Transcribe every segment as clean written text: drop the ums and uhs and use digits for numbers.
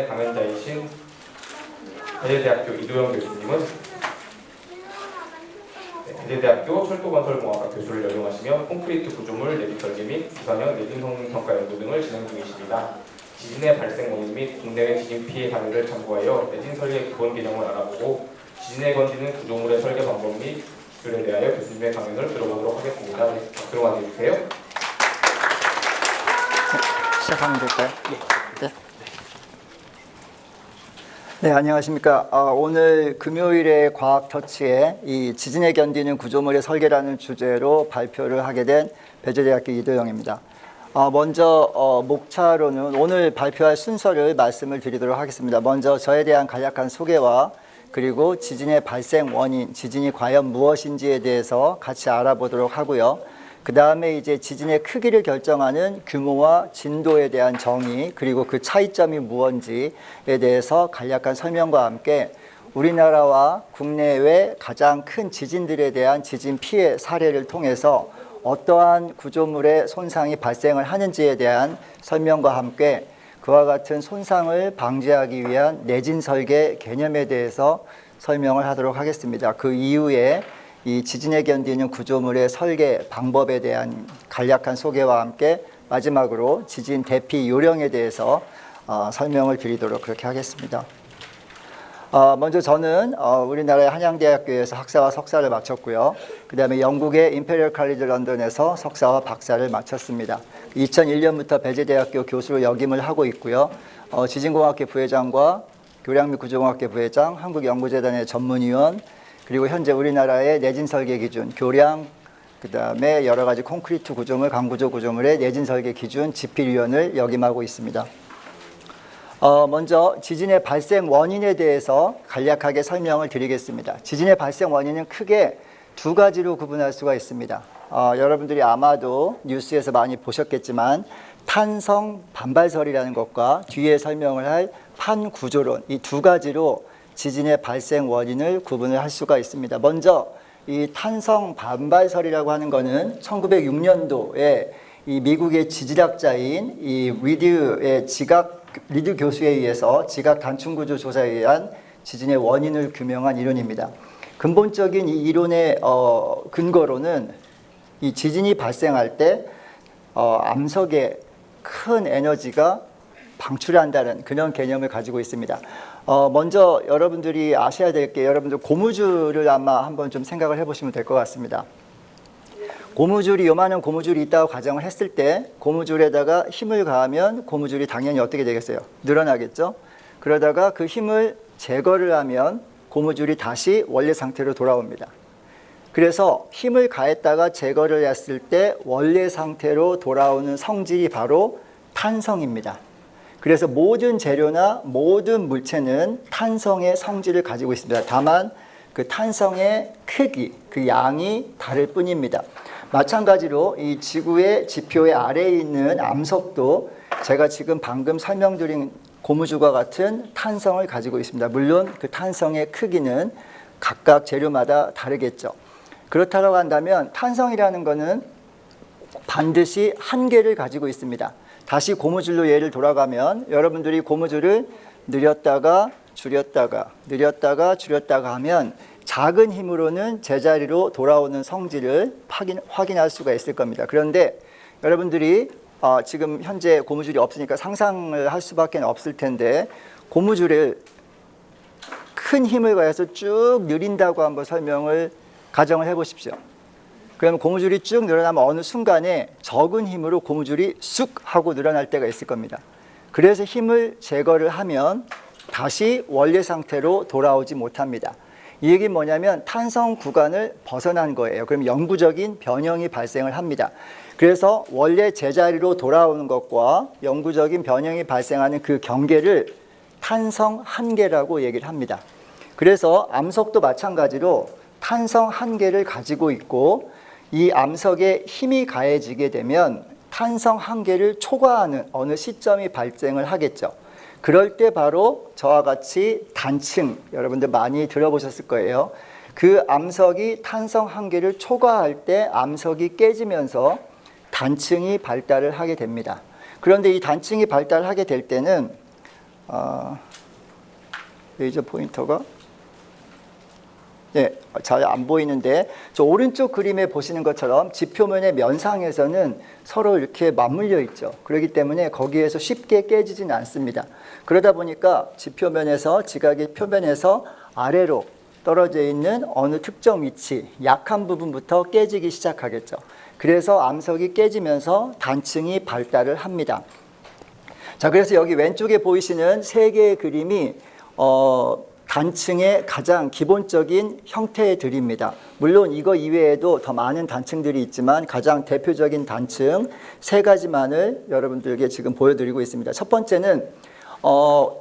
지진의 강연자이신 배재대학교 이도영 교수님은 배재대학교 철도건설공학과 교수를 연용하시며 콘크리트 구조물 내집 설계 및 부산형 내진 성능 평가 연구 등을 진행 중이십니다. 지진의 발생 원인 및 국내외 지진 피해 사례를 참고하여 내진 설계 기본 개념을 알아보고 지진에 건지는 구조물의 설계 방법 및 기술에 대하여 교수님의 강연을 들어보도록 하겠습니다. 네, 박수로 맞이해주세요. 시작하면 될까요? 네. 네, 안녕하십니까. 오늘 금요일에 과학터치에 이 지진에 견디는 구조물의 설계라는 주제로 발표를 하게 된 배재대학교 이도영입니다. 먼저 목차로는 오늘 발표할 순서를 말씀을 드리도록 하겠습니다. 먼저 저에 대한 간략한 소개와 그리고 지진의 발생 원인, 지진이 과연 무엇인지에 대해서 같이 알아보도록 하고요. 그 다음에 이제 지진의 크기를 결정하는 규모와 진도에 대한 정의, 그리고 그 차이점이 무엇인지에 대해서 간략한 설명과 함께 우리나라와 국내외 가장 큰 지진들에 대한 지진 피해 사례를 통해서 어떠한 구조물의 손상이 발생을 하는지에 대한 설명과 함께 그와 같은 손상을 방지하기 위한 내진 설계 개념에 대해서 설명을 하도록 하겠습니다. 그 이후에 이 지진에 견디는 구조물의 설계 방법에 대한 간략한 소개와 함께 마지막으로 지진 대피 요령에 대해서 설명을 드리도록 그렇게 하겠습니다. 먼저 저는 우리나라의 한양대학교에서 학사와 석사를 마쳤고요. 그 다음에 영국의 임페리얼 칼리지 런던에서 석사와 박사를 마쳤습니다. 2001년부터 배재대학교 교수로 역임을 하고 있고요. 지진공학회 부회장과 교량 및 구조공학회 부회장, 한국연구재단의 전문위원, 그리고 현재 우리나라의 내진 설계 기준, 교량, 그 다음에 여러 가지 콘크리트 구조물, 강구조 구조물의 내진 설계 기준 집필위원을 역임하고 있습니다. 먼저 지진의 발생 원인에 대해서 간략하게 설명을 드리겠습니다. 지진의 발생 원인은 크게 두 가지로 구분할 수가 있습니다. 여러분들이 아마도 뉴스에서 많이 보셨겠지만 탄성 반발설이라는 것과 뒤에 설명을 할 판구조론, 이 두 가지로 지진의 발생 원인을 구분을 할 수가 있습니다. 먼저 이 탄성 반발설이라고 하는 것은 1906년도에 이 미국의 지질학자인 이 리드 교수에 의해서 지각 단층 구조 조사에 의한 지진의 원인을 규명한 이론입니다. 근본적인 이 이론의 근거로는 이 지진이 발생할 때 암석에 큰 에너지가 방출한다는 그런 개념을 가지고 있습니다. 먼저 여러분들이 아셔야 될 게 여러분들 고무줄을 아마 한번 좀 생각을 해보시면 될 것 같습니다. 고무줄이 요만한 고무줄이 있다고 가정을 했을 때 고무줄에다가 힘을 가하면 고무줄이 당연히 어떻게 되겠어요? 늘어나겠죠? 그러다가 그 힘을 제거를 하면 고무줄이 다시 원래 상태로 돌아옵니다. 그래서 힘을 가했다가 제거를 했을 때 원래 상태로 돌아오는 성질이 바로 탄성입니다. 그래서 모든 재료나 모든 물체는 탄성의 성질을 가지고 있습니다. 다만 그 탄성의 크기, 그 양이 다를 뿐입니다. 마찬가지로 이 지구의 지표의 아래에 있는 암석도 제가 지금 방금 설명드린 고무줄과 같은 탄성을 가지고 있습니다. 물론 그 탄성의 크기는 각각 재료마다 다르겠죠. 그렇다고 한다면 탄성이라는 것은 반드시 한계를 가지고 있습니다. 다시 고무줄로 예를 돌아가면 여러분들이 고무줄을 늘렸다가 줄였다가 늘렸다가 줄였다가 하면 작은 힘으로는 제자리로 돌아오는 성질을 확인할 수가 있을 겁니다. 그런데 여러분들이 지금 현재 고무줄이 없으니까 상상을 할 수밖에 없을 텐데 고무줄을 큰 힘을 가해서 쭉 늘린다고 한번 가정을 해보십시오. 그러면 고무줄이 쭉 늘어나면 어느 순간에 적은 힘으로 고무줄이 쑥 하고 늘어날 때가 있을 겁니다. 그래서 힘을 제거를 하면 다시 원래 상태로 돌아오지 못합니다. 이 얘기는 뭐냐면 탄성 구간을 벗어난 거예요. 그럼 영구적인 변형이 발생을 합니다. 그래서 원래 제자리로 돌아오는 것과 영구적인 변형이 발생하는 그 경계를 탄성 한계라고 얘기를 합니다. 그래서 암석도 마찬가지로 탄성 한계를 가지고 있고 이 암석에 힘이 가해지게 되면 탄성 한계를 초과하는 어느 시점이 발생을 하겠죠. 그럴 때 바로 저와 같이 단층, 여러분들 많이 들어보셨을 거예요. 그 암석이 탄성 한계를 초과할 때 암석이 깨지면서 단층이 발달을 하게 됩니다. 그런데 이 단층이 발달하게 될 때는 레이저 포인터가 네, 잘 안 보이는데 저 오른쪽 그림에 보시는 것처럼 지표면의 면상에서는 서로 이렇게 맞물려 있죠. 그렇기 때문에 거기에서 쉽게 깨지지는 않습니다. 그러다 보니까 지표면에서 지각의 표면에서 아래로 떨어져 있는 어느 특정 위치, 약한 부분부터 깨지기 시작하겠죠. 그래서 암석이 깨지면서 단층이 발달을 합니다. 자, 그래서 여기 왼쪽에 보이시는 세 개의 그림이 단층의 가장 기본적인 형태들입니다. 물론 이거 이외에도 더 많은 단층들이 있지만 가장 대표적인 단층 세 가지만을 여러분들에게 지금 보여드리고 있습니다. 첫 번째는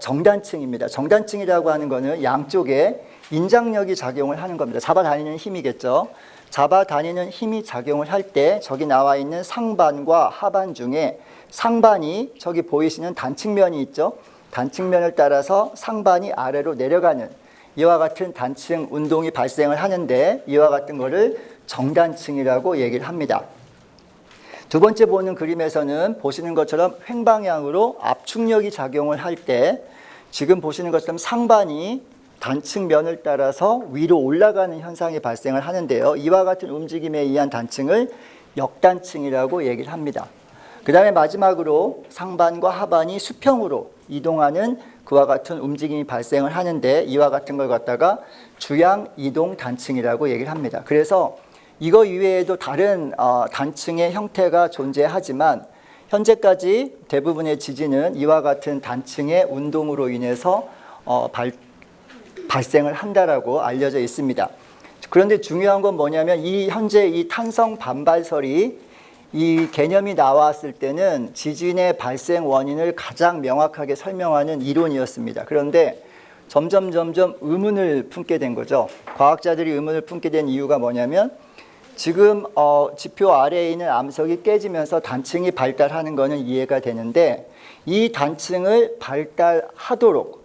정단층입니다. 정단층이라고 하는 것은 양쪽에 인장력이 작용을 하는 겁니다. 잡아다니는 힘이겠죠. 잡아다니는 힘이 작용을 할 때 저기 나와 있는 상반과 하반 중에 상반이 저기 보이시는 단층면이 있죠. 단층면을 따라서 상반이 아래로 내려가는 이와 같은 단층 운동이 발생을 하는데 이와 같은 것을 정단층이라고 얘기를 합니다. 두 번째 보는 그림에서는 보시는 것처럼 횡방향으로 압축력이 작용을 할 때 지금 보시는 것처럼 상반이 단층면을 따라서 위로 올라가는 현상이 발생을 하는데요. 이와 같은 움직임에 의한 단층을 역단층이라고 얘기를 합니다. 그 다음에 마지막으로 상반과 하반이 수평으로 이동하는 그와 같은 움직임이 발생을 하는데 이와 같은 걸 갖다가 주양 이동 단층이라고 얘기를 합니다. 그래서 이거 이외에도 다른 단층의 형태가 존재하지만 현재까지 대부분의 지진은 이와 같은 단층의 운동으로 인해서 발생을 한다라고 알려져 있습니다. 그런데 중요한 건 뭐냐면 현재 이 탄성 반발설이 이 개념이 나왔을 때는 지진의 발생 원인을 가장 명확하게 설명하는 이론이었습니다. 그런데 점점 의문을 품게 된 거죠. 과학자들이 의문을 품게 된 이유가 뭐냐면 지금 지표 아래에 있는 암석이 깨지면서 단층이 발달하는 것은 이해가 되는데 이 단층을 발달하도록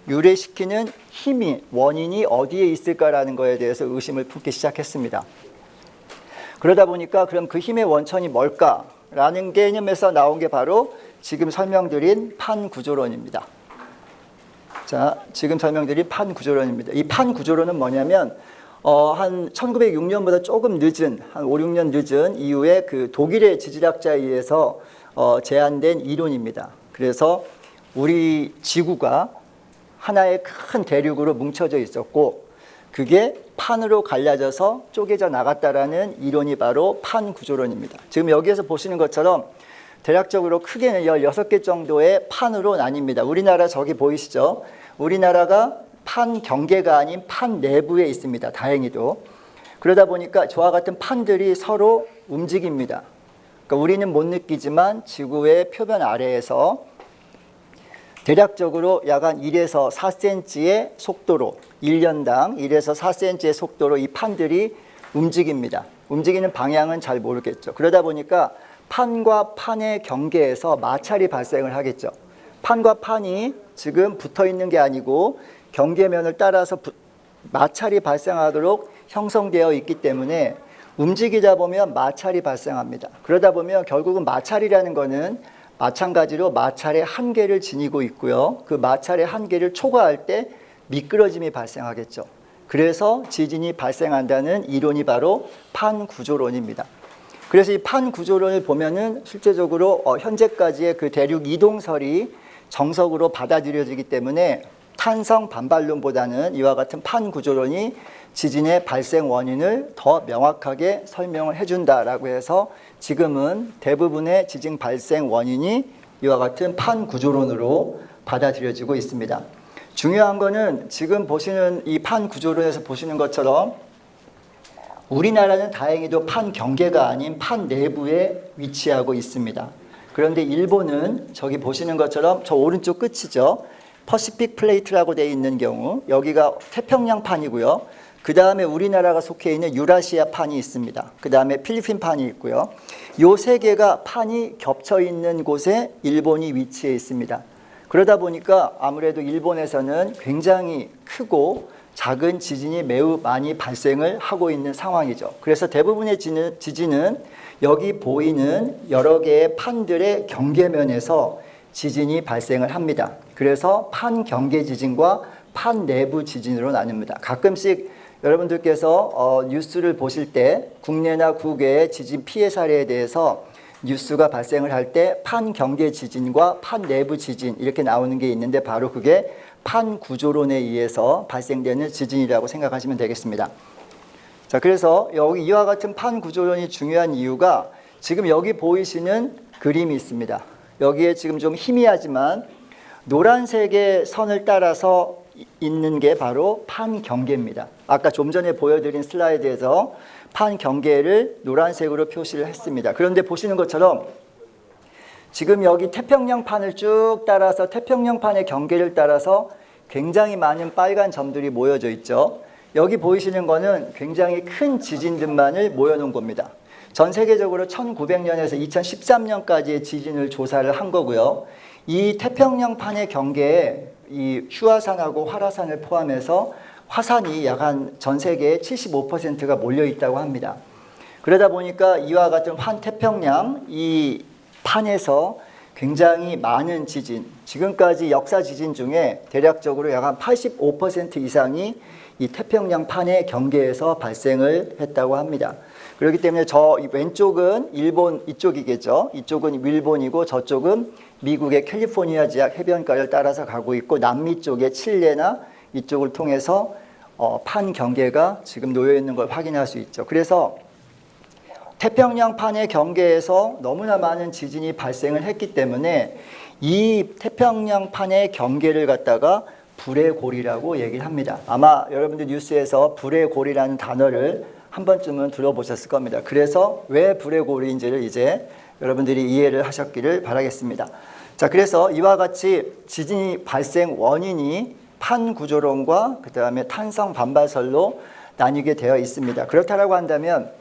유래시키는 힘이 원인이 어디에 있을까라는 것에 대해서 의심을 품기 시작했습니다. 그러다 보니까 그럼 그 힘의 원천이 뭘까라는 개념에서 나온 게 바로 지금 설명드린 판구조론입니다. 자, 지금 설명드린 판구조론입니다. 이 판구조론은 뭐냐면 한 1906년보다 조금 늦은 한 5, 6년 늦은 이후에 그 독일의 지질학자에 의해서 제안된 이론입니다. 그래서 우리 지구가 하나의 큰 대륙으로 뭉쳐져 있었고 그게 판으로 갈라져서 쪼개져 나갔다라는 이론이 바로 판구조론입니다. 지금 여기에서 보시는 것처럼 대략적으로 크게는 16개 정도의 판으로 나뉩니다. 우리나라 저기 보이시죠? 우리나라가 판 경계가 아닌 판 내부에 있습니다. 다행히도. 그러다 보니까 저와 같은 판들이 서로 움직입니다. 그러니까 우리는 못 느끼지만 지구의 표면 아래에서 대략적으로 약 한 1에서 4cm의 속도로 1년당 1에서 4cm의 속도로 이 판들이 움직입니다. 움직이는 방향은 잘 모르겠죠. 그러다 보니까 판과 판의 경계에서 마찰이 발생을 하겠죠. 판과 판이 지금 붙어 있는 게 아니고 경계면을 따라서 마찰이 발생하도록 형성되어 있기 때문에 움직이다 보면 마찰이 발생합니다. 그러다 보면 결국은 마찰이라는 거는 마찬가지로 마찰의 한계를 지니고 있고요. 그 마찰의 한계를 초과할 때 미끄러짐이 발생하겠죠. 그래서 지진이 발생한다는 이론이 바로 판구조론입니다. 그래서 이 판구조론을 보면은 실제적으로 현재까지의 그 대륙 이동설이 정석으로 받아들여지기 때문에 탄성 반발론보다는 이와 같은 판구조론이 지진의 발생 원인을 더 명확하게 설명을 해준다라고 해서 지금은 대부분의 지진 발생 원인이 이와 같은 판구조론으로 받아들여지고 있습니다. 중요한 거는 지금 보시는 이 판구조론에서 보시는 것처럼 우리나라는 다행히도 판 경계가 아닌 판 내부에 위치하고 있습니다. 그런데 일본은 저기 보시는 것처럼 저 오른쪽 끝이죠. 퍼시픽 플레이트라고 되어 있는 경우 여기가 태평양 판이고요. 그 다음에 우리나라가 속해 있는 유라시아 판이 있습니다. 그 다음에 필리핀 판이 있고요. 요 세 개가 판이 겹쳐 있는 곳에 일본이 위치해 있습니다. 그러다 보니까 아무래도 일본에서는 굉장히 크고 작은 지진이 매우 많이 발생을 하고 있는 상황이죠. 그래서 대부분의 지진은 여기 보이는 여러 개의 판들의 경계면에서 지진이 발생을 합니다. 그래서 판경계 지진과 판내부 지진으로 나뉩니다. 가끔씩 여러분들께서 뉴스를 보실 때 국내나 국외의 지진 피해 사례에 대해서 뉴스가 발생을 할 때 판경계 지진과 판내부 지진 이렇게 나오는 게 있는데 바로 그게 판구조론에 의해서 발생되는 지진이라고 생각하시면 되겠습니다. 자, 그래서 여기 이와 같은 판구조론이 중요한 이유가 지금 여기 보이시는 그림이 있습니다. 여기에 지금 좀 희미하지만 노란색의 선을 따라서 있는 게 바로 판경계입니다. 아까 좀 전에 보여드린 슬라이드에서 판경계를 노란색으로 표시를 했습니다. 그런데 보시는 것처럼 지금 여기 태평양판을 쭉 따라서 태평양판의 경계를 따라서 굉장히 많은 빨간 점들이 모여져 있죠. 여기 보이시는 거는 굉장히 큰 지진들만을 모여놓은 겁니다. 전 세계적으로 1900년에서 2013년까지의 지진을 조사를 한 거고요. 이 태평양판의 경계에 이 휴화산하고 활화산을 포함해서 화산이 약 한 전 세계의 75%가 몰려 있다고 합니다. 그러다 보니까 이와 같은 환태평양 이 판에서 굉장히 많은 지진, 지금까지 역사 지진 중에 대략적으로 약 한 85% 이상이 이 태평양 판의 경계에서 발생을 했다고 합니다. 그렇기 때문에 저 왼쪽은 일본 이쪽이겠죠. 이쪽은 일본이고 저쪽은 미국의 캘리포니아 지역 해변가를 따라서 가고 있고 남미 쪽의 칠레나 이쪽을 통해서 판 경계가 지금 놓여 있는 걸 확인할 수 있죠. 그래서 태평양판의 경계에서 너무나 많은 지진이 발생을 했기 때문에 이 태평양판의 경계를 갖다가 불의 고리라고 얘기를 합니다. 아마 여러분들 뉴스에서 불의 고리라는 단어를 한 번쯤은 들어보셨을 겁니다. 그래서 왜 불의 고리인지를 이제 여러분들이 이해를 하셨기를 바라겠습니다. 자, 그래서 이와 같이 지진이 발생 원인이 판구조론과 그 다음에 탄성 반발설로 나뉘게 되어 있습니다. 그렇다고 한다면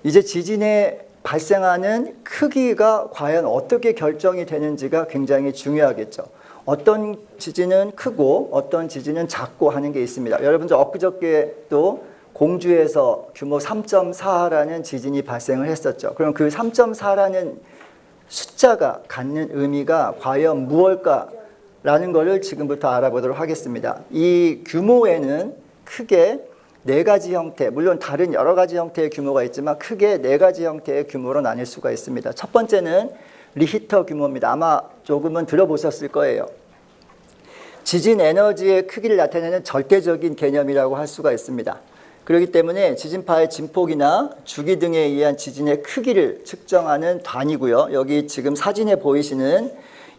이제 지진에 발생하는 크기가 과연 어떻게 결정이 되는지가 굉장히 중요하겠죠. 어떤 지진은 크고 어떤 지진은 작고 하는 게 있습니다. 여러분들 엊그저께 또 공주에서 규모 3.4라는 지진이 발생을 했었죠. 그럼 그 3.4라는 숫자가 갖는 의미가 과연 무엇일까라는 것을 지금부터 알아보도록 하겠습니다. 이 규모에는 크게 네 가지 형태, 물론 다른 여러 가지 형태의 규모가 있지만 크게 네 가지 형태의 규모로 나뉠 수가 있습니다. 첫 번째는 리히터 규모입니다. 아마 조금은 들어보셨을 거예요. 지진 에너지의 크기를 나타내는 절대적인 개념이라고 할 수가 있습니다. 그렇기 때문에 지진파의 진폭이나 주기 등에 의한 지진의 크기를 측정하는 단위고요. 여기 지금 사진에 보이시는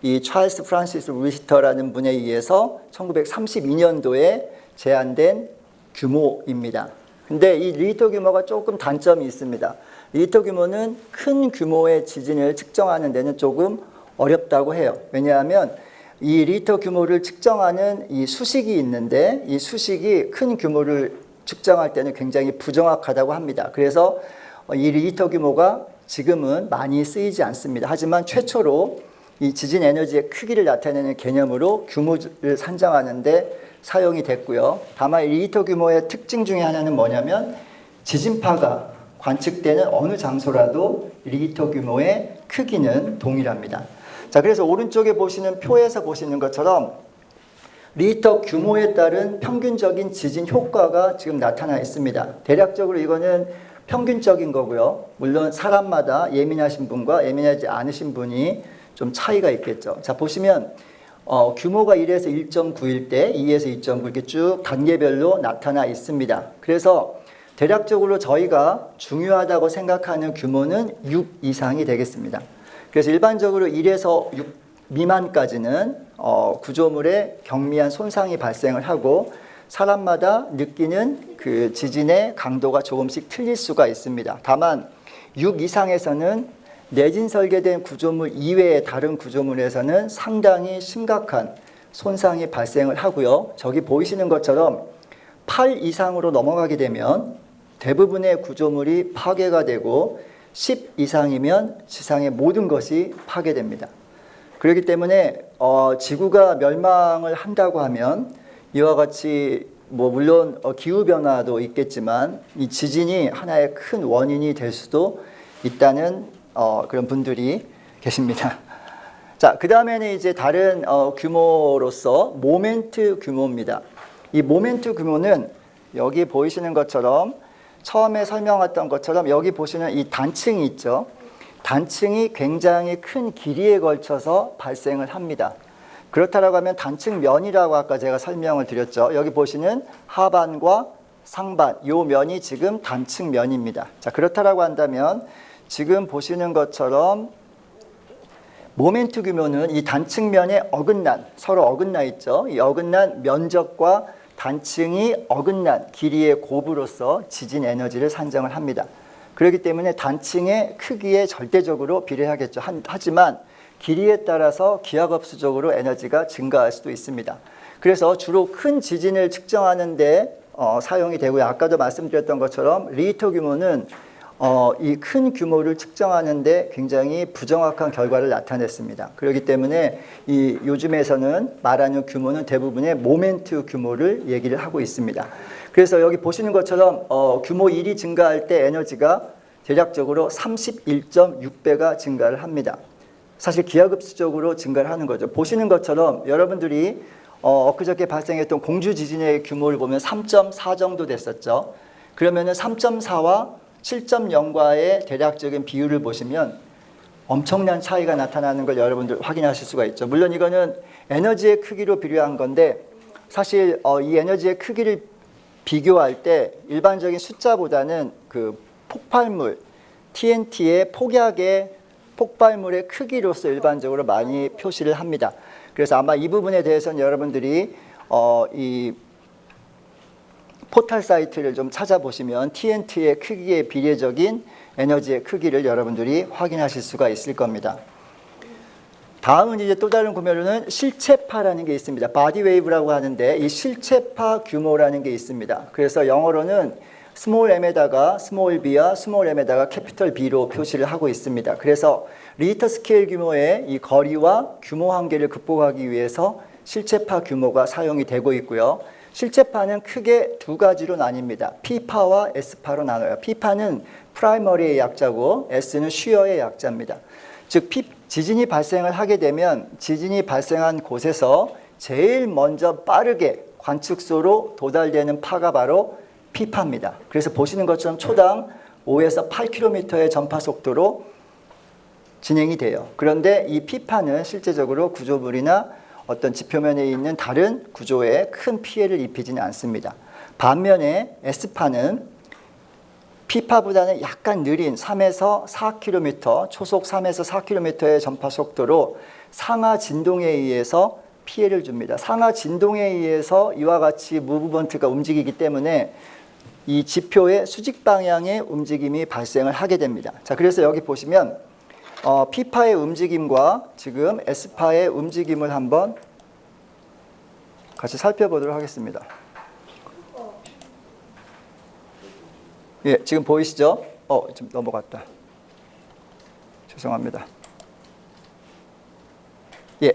이 찰스 프란시스 리히터라는 분에 의해서 1932년도에 제안된 규모입니다. 근데 이 리히터 규모가 조금 단점이 있습니다. 리히터 규모는 큰 규모의 지진을 측정하는 데는 조금 어렵다고 해요. 왜냐하면 이 리히터 규모를 측정하는 이 수식이 있는데 이 수식이 큰 규모를 측정할 때는 굉장히 부정확하다고 합니다. 그래서 이 리히터 규모가 지금은 많이 쓰이지 않습니다. 하지만 최초로 이 지진 에너지의 크기를 나타내는 개념으로 규모를 산정하는 데 사용이 됐고요. 다만 이 리히터 규모의 특징 중에 하나는 뭐냐면 지진파가 관측되는 어느 장소라도 리히터 규모의 크기는 동일합니다. 자, 그래서 오른쪽에 보시는 표에서 보시는 것처럼 리히터 규모에 따른 평균적인 지진 효과가 지금 나타나 있습니다. 대략적으로 이거는 평균적인 거고요. 물론 사람마다 예민하신 분과 예민하지 않으신 분이 좀 차이가 있겠죠. 자, 보시면 규모가 1에서 1.9일 때 2에서 2.9 이렇게 쭉 단계별로 나타나 있습니다. 그래서 대략적으로 저희가 중요하다고 생각하는 규모는 6 이상이 되겠습니다. 그래서 일반적으로 1에서 6 미만까지는 구조물에 경미한 손상이 발생을 하고 사람마다 느끼는 그 지진의 강도가 조금씩 틀릴 수가 있습니다. 다만 6 이상에서는 내진 설계된 구조물 이외의 다른 구조물에서는 상당히 심각한 손상이 발생을 하고요. 저기 보이시는 것처럼 8 이상으로 넘어가게 되면 대부분의 구조물이 파괴가 되고 10 이상이면 지상의 모든 것이 파괴됩니다. 그렇기 때문에 지구가 멸망을 한다고 하면 이와 같이 물론 기후변화도 있겠지만 이 지진이 하나의 큰 원인이 될 수도 있다는 그런 분들이 계십니다. 자, 그 다음에는 이제 다른 규모로서 모멘트 규모입니다. 이 모멘트 규모는 여기 보이시는 것처럼 처음에 설명했던 것처럼 여기 보시는 이 단층이 있죠. 단층이 굉장히 큰 길이에 걸쳐서 발생을 합니다. 그렇다라고 하면 단층면이라고 아까 제가 설명을 드렸죠. 여기 보시는 하반과 상반, 요 면이 지금 단층면입니다. 자, 그렇다라고 한다면 지금 보시는 것처럼 모멘트 규모는 이 단층면의 어긋난, 서로 어긋나 있죠. 이 어긋난 면적과 단층이 어긋난 길이의 곱으로서 지진 에너지를 산정을 합니다. 그렇기 때문에 단층의 크기에 절대적으로 비례하겠죠. 하지만 길이에 따라서 기하급수적으로 에너지가 증가할 수도 있습니다. 그래서 주로 큰 지진을 측정하는 데 사용이 되고요. 아까도 말씀드렸던 것처럼 리히터 규모는 이 큰 규모를 측정하는 데 굉장히 부정확한 결과를 나타냈습니다. 그렇기 때문에 이 요즘에서는 말하는 규모는 대부분의 모멘트 규모를 얘기를 하고 있습니다. 그래서 여기 보시는 것처럼 규모 1이 증가할 때 에너지가 대략적으로 31.6배가 증가를 합니다. 사실 기하급수적으로 증가를 하는 거죠. 보시는 것처럼 여러분들이 엊그저께 발생했던 공주 지진의 규모를 보면 3.4 정도 됐었죠. 그러면은 3.4와 7.0과의 대략적인 비율을 보시면 엄청난 차이가 나타나는 걸 여러분들 확인하실 수가 있죠. 물론 이거는 에너지의 크기로 비교한 건데 사실 이 에너지의 크기를 비교할 때 일반적인 숫자보다는 그 폭발물, TNT의 폭약의 폭발물의 크기로서 일반적으로 많이 표시를 합니다. 그래서 아마 이 부분에 대해서는 여러분들이 이 포털 사이트를 좀 찾아보시면 TNT의 크기에 비례적인 에너지의 크기를 여러분들이 확인하실 수가 있을 겁니다. 다음은 이제 또 다른 구매로는 실체파라는 게 있습니다. 바디 웨이브라고 하는데 이 실체파 규모라는 게 있습니다. 그래서 영어로는 스몰 m에다가 스몰 b와 스몰 m에다가 캐피털 B로 표시를 하고 있습니다. 그래서 리히터 스케일 규모의 이 거리와 규모 한계를 극복하기 위해서 실체파 규모가 사용이 되고 있고요. 실체파는 크게 두 가지로 나뉩니다. P파와 S파로 나눠요. P파는 프라이머리의 약자고 S는 슈어의 약자입니다. 즉 지진이 발생을 하게 되면 지진이 발생한 곳에서 제일 먼저 빠르게 관측소로 도달되는 파가 바로 P파입니다. 그래서 보시는 것처럼 초당 5에서 8km의 전파 속도로 진행이 돼요. 그런데 이 P파는 실제적으로 구조물이나 어떤 지표면에 있는 다른 구조에 큰 피해를 입히지는 않습니다. 반면에 S파는 P파보다는 약간 느린 3에서 4km, 초속 3에서 4km의 전파 속도로 상하 진동에 의해서 피해를 줍니다. 상하 진동에 의해서 이와 같이 무브먼트가 움직이기 때문에 이 지표의 수직 방향의 움직임이 발생을 하게 됩니다. 자, 그래서 여기 보시면 P파의 움직임과 지금 S파의 움직임을 한번 같이 살펴보도록 하겠습니다. 예, 지금 보이시죠? 좀 넘어갔다. 죄송합니다. 예,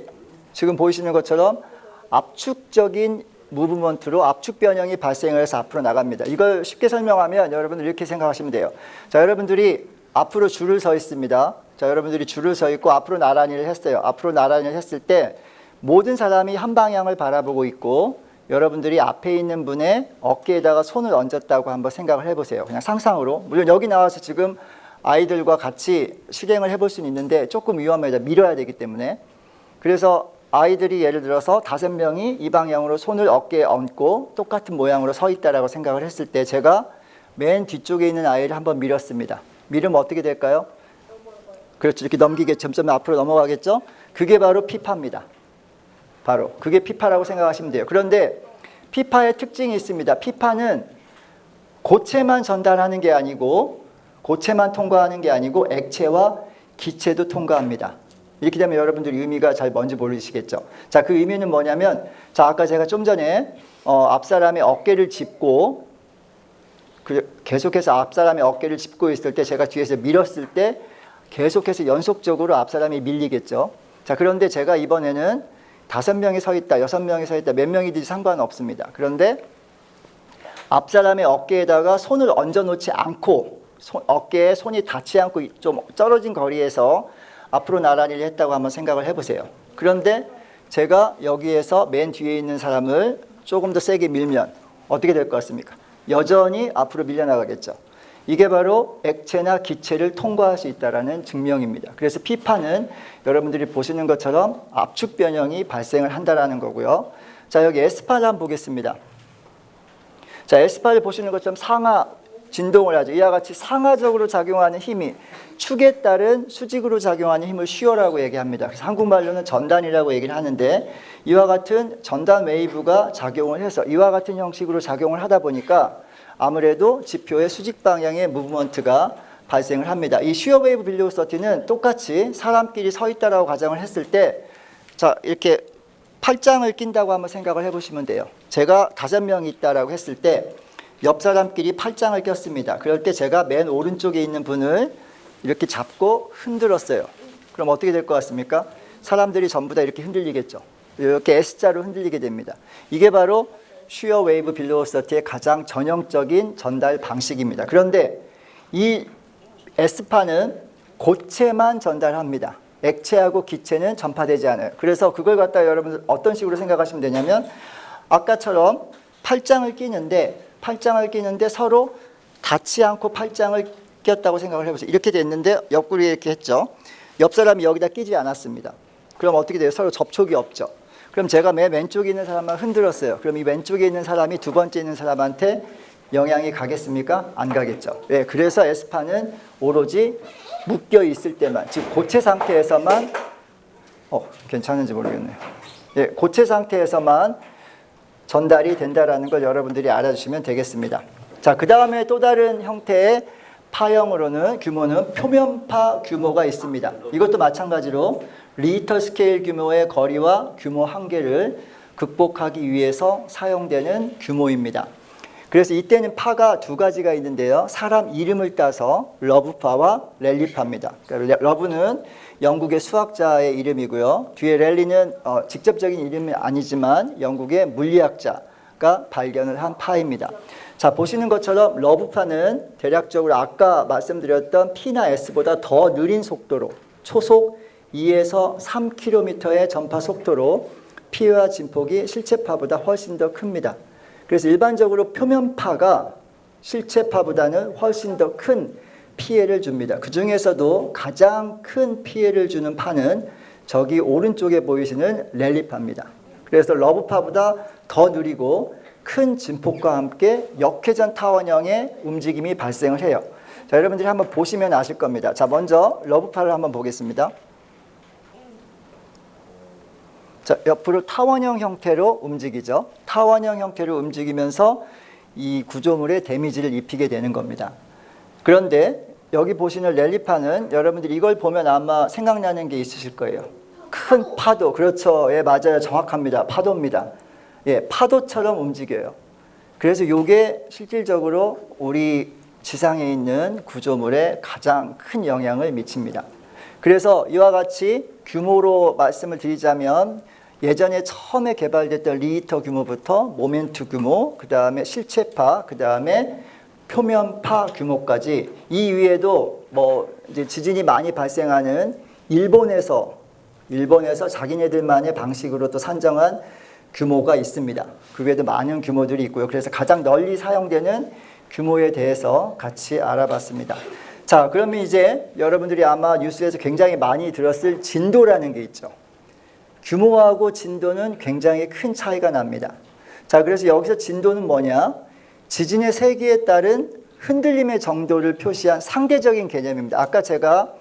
지금 보이시는 것처럼 압축적인 무브먼트로 압축 변형이 발생을 해서 앞으로 나갑니다. 이걸 쉽게 설명하면 여러분들 이렇게 생각하시면 돼요. 자, 여러분들이 앞으로 줄을 서 있습니다. 자, 여러분들이 줄을 서 있고 앞으로 나란히를 했어요. 앞으로 나란히를 했을 때 모든 사람이 한 방향을 바라보고 있고 여러분들이 앞에 있는 분의 어깨에다가 손을 얹었다고 한번 생각을 해보세요. 그냥 상상으로. 물론 여기 나와서 지금 아이들과 같이 실행을 해볼 수는 있는데 조금 위험합니다. 밀어야 되기 때문에. 그래서 아이들이 예를 들어서 5명이 이 방향으로 손을 어깨에 얹고 똑같은 모양으로 서 있다라고 생각을 했을 때 제가 맨 뒤쪽에 있는 아이를 한번 밀었습니다. 밀으면 어떻게 될까요? 그렇죠. 이렇게 넘기게 점점 앞으로 넘어가겠죠? 그게 바로 피파입니다. 바로 그게 피파라고 생각하시면 돼요. 그런데 피파의 특징이 있습니다. 피파는 고체만 전달하는 게 아니고 고체만 통과하는 게 아니고 액체와 기체도 통과합니다. 이렇게 되면 여러분들이 의미가 잘 뭔지 모르시겠죠. 자, 그 의미는 뭐냐면 자, 아까 제가 좀 전에 앞사람의 어깨를 짚고 계속해서 앞사람의 어깨를 짚고 있을 때 제가 뒤에서 밀었을 때 계속해서 연속적으로 앞사람이 밀리겠죠. 자, 그런데 제가 이번에는 5명이 서 있다, 6명이 서 있다, 몇 명이든지 상관없습니다. 그런데 앞사람의 어깨에다가 손을 얹어 놓지 않고 어깨에 손이 닿지 않고 좀 떨어진 거리에서 앞으로 나란히 했다고 한번 생각을 해보세요. 그런데 제가 여기에서 맨 뒤에 있는 사람을 조금 더 세게 밀면 어떻게 될 것 같습니까? 여전히 앞으로 밀려나가겠죠. 이게 바로 액체나 기체를 통과할 수 있다는 증명입니다. 그래서 피파는 여러분들이 보시는 것처럼 압축 변형이 발생을 한다는 거고요. 자, 여기 S파를 한번 보겠습니다. 자, S파를 보시는 것처럼 상하 진동을 하죠. 이와 같이 상하적으로 작용하는 힘이 축에 따른 수직으로 작용하는 힘을 슈어라고 얘기합니다. 그래서 한국말로는 전단이라고 얘기를 하는데 이와 같은 전단 웨이브가 작용을 해서 이와 같은 형식으로 작용을 하다 보니까 아무래도 지표의 수직 방향의 무브먼트가 발생을 합니다. 이 슈어 웨이브 벨로시티는 똑같이 사람끼리 서 있다라고 가정을 했을 때, 자, 이렇게 팔짱을 낀다고 한번 생각을 해보시면 돼요. 제가 5명이 있다라고 했을 때 옆 사람끼리 팔짱을 꼈습니다. 그럴 때 제가 맨 오른쪽에 있는 분을 이렇게 잡고 흔들었어요. 그럼 어떻게 될 것 같습니까? 사람들이 전부 다 이렇게 흔들리겠죠. 이렇게 S자로 흔들리게 됩니다. 이게 바로 슈어 웨이브 벨로시티의 가장 전형적인 전달 방식입니다. 그런데 이 S파는 고체만 전달합니다. 액체하고 기체는 전파되지 않아요. 그래서 그걸 갖다 여러분 어떤 식으로 생각하시면 되냐면 아까처럼 팔짱을 끼는데 서로 닿지 않고 팔짱을 꼈다고 생각을 해보세요. 이렇게 됐는데 옆구리에 이렇게 했죠. 옆 사람이 여기다 끼지 않았습니다. 그럼 어떻게 돼요? 서로 접촉이 없죠. 그럼 제가 맨 왼쪽에 있는 사람만 흔들었어요. 그럼 이 왼쪽에 있는 사람이 두 번째 있는 사람한테 영향이 가겠습니까? 안 가겠죠. 네, 그래서 S파는 오로지 묶여 있을 때만, 즉 고체 상태에서만 괜찮은지 모르겠네요. 네, 고체 상태에서만 전달이 된다라는 걸 여러분들이 알아주시면 되겠습니다. 자, 그 다음에 또 다른 형태의 파형으로는 규모는 표면파 규모가 있습니다. 이것도 마찬가지로 리히터 스케일 규모의 거리와 규모 한계를 극복하기 위해서 사용되는 규모입니다. 그래서 이때는 파가 두 가지가 있는데요. 사람 이름을 따서 러브파와 랠리파입니다. 그러니까 러브는 영국의 수학자의 이름이고요. 뒤에 랠리는 직접적인 이름이 아니지만 영국의 물리학자가 발견을 한 파입니다. 자, 보시는 것처럼 러브파는 대략적으로 아까 말씀드렸던 P나 S보다 더 느린 속도로 초속 2에서 3km의 전파 속도로 피해와 진폭이 실체파보다 훨씬 더 큽니다. 그래서 일반적으로 표면파가 실체파보다는 훨씬 더 큰 피해를 줍니다. 그 중에서도 가장 큰 피해를 주는 파는 저기 오른쪽에 보이시는 랠리파입니다. 그래서 러브파보다 더 느리고 큰 진폭과 함께 역회전 타원형의 움직임이 발생을 해요. 자, 여러분들이 한번 보시면 아실 겁니다. 자, 먼저 러브파를 한번 보겠습니다. 자, 옆으로 타원형 형태로 움직이죠. 타원형 형태로 움직이면서 이 구조물에 데미지를 입히게 되는 겁니다. 그런데 여기 보시는 랠리파는 여러분들이 이걸 보면 아마 생각나는 게 있으실 거예요. 큰 파도, 그렇죠. 예, 맞아요. 정확합니다. 파도입니다. 예, 파도처럼 움직여요. 그래서 이게 실질적으로 우리 지상에 있는 구조물에 가장 큰 영향을 미칩니다. 그래서 이와 같이 규모로 말씀을 드리자면 예전에 처음에 개발됐던 리히터 규모부터 모멘트 규모, 그 다음에 실체파, 그 다음에 표면파 규모까지 이 위에도 이제 지진이 많이 발생하는 일본에서 자기네들만의 방식으로 또 산정한 규모가 있습니다. 그 외에도 많은 규모들이 있고요. 그래서 가장 널리 사용되는 규모에 대해서 같이 알아봤습니다. 자, 그러면 이제 여러분들이 아마 뉴스에서 굉장히 많이 들었을 진도라는 게 있죠. 규모하고 진도는 굉장히 큰 차이가 납니다. 자, 그래서 여기서 진도는 뭐냐? 지진의 세기에 따른 흔들림의 정도를 표시한 상대적인 개념입니다. 아까 제가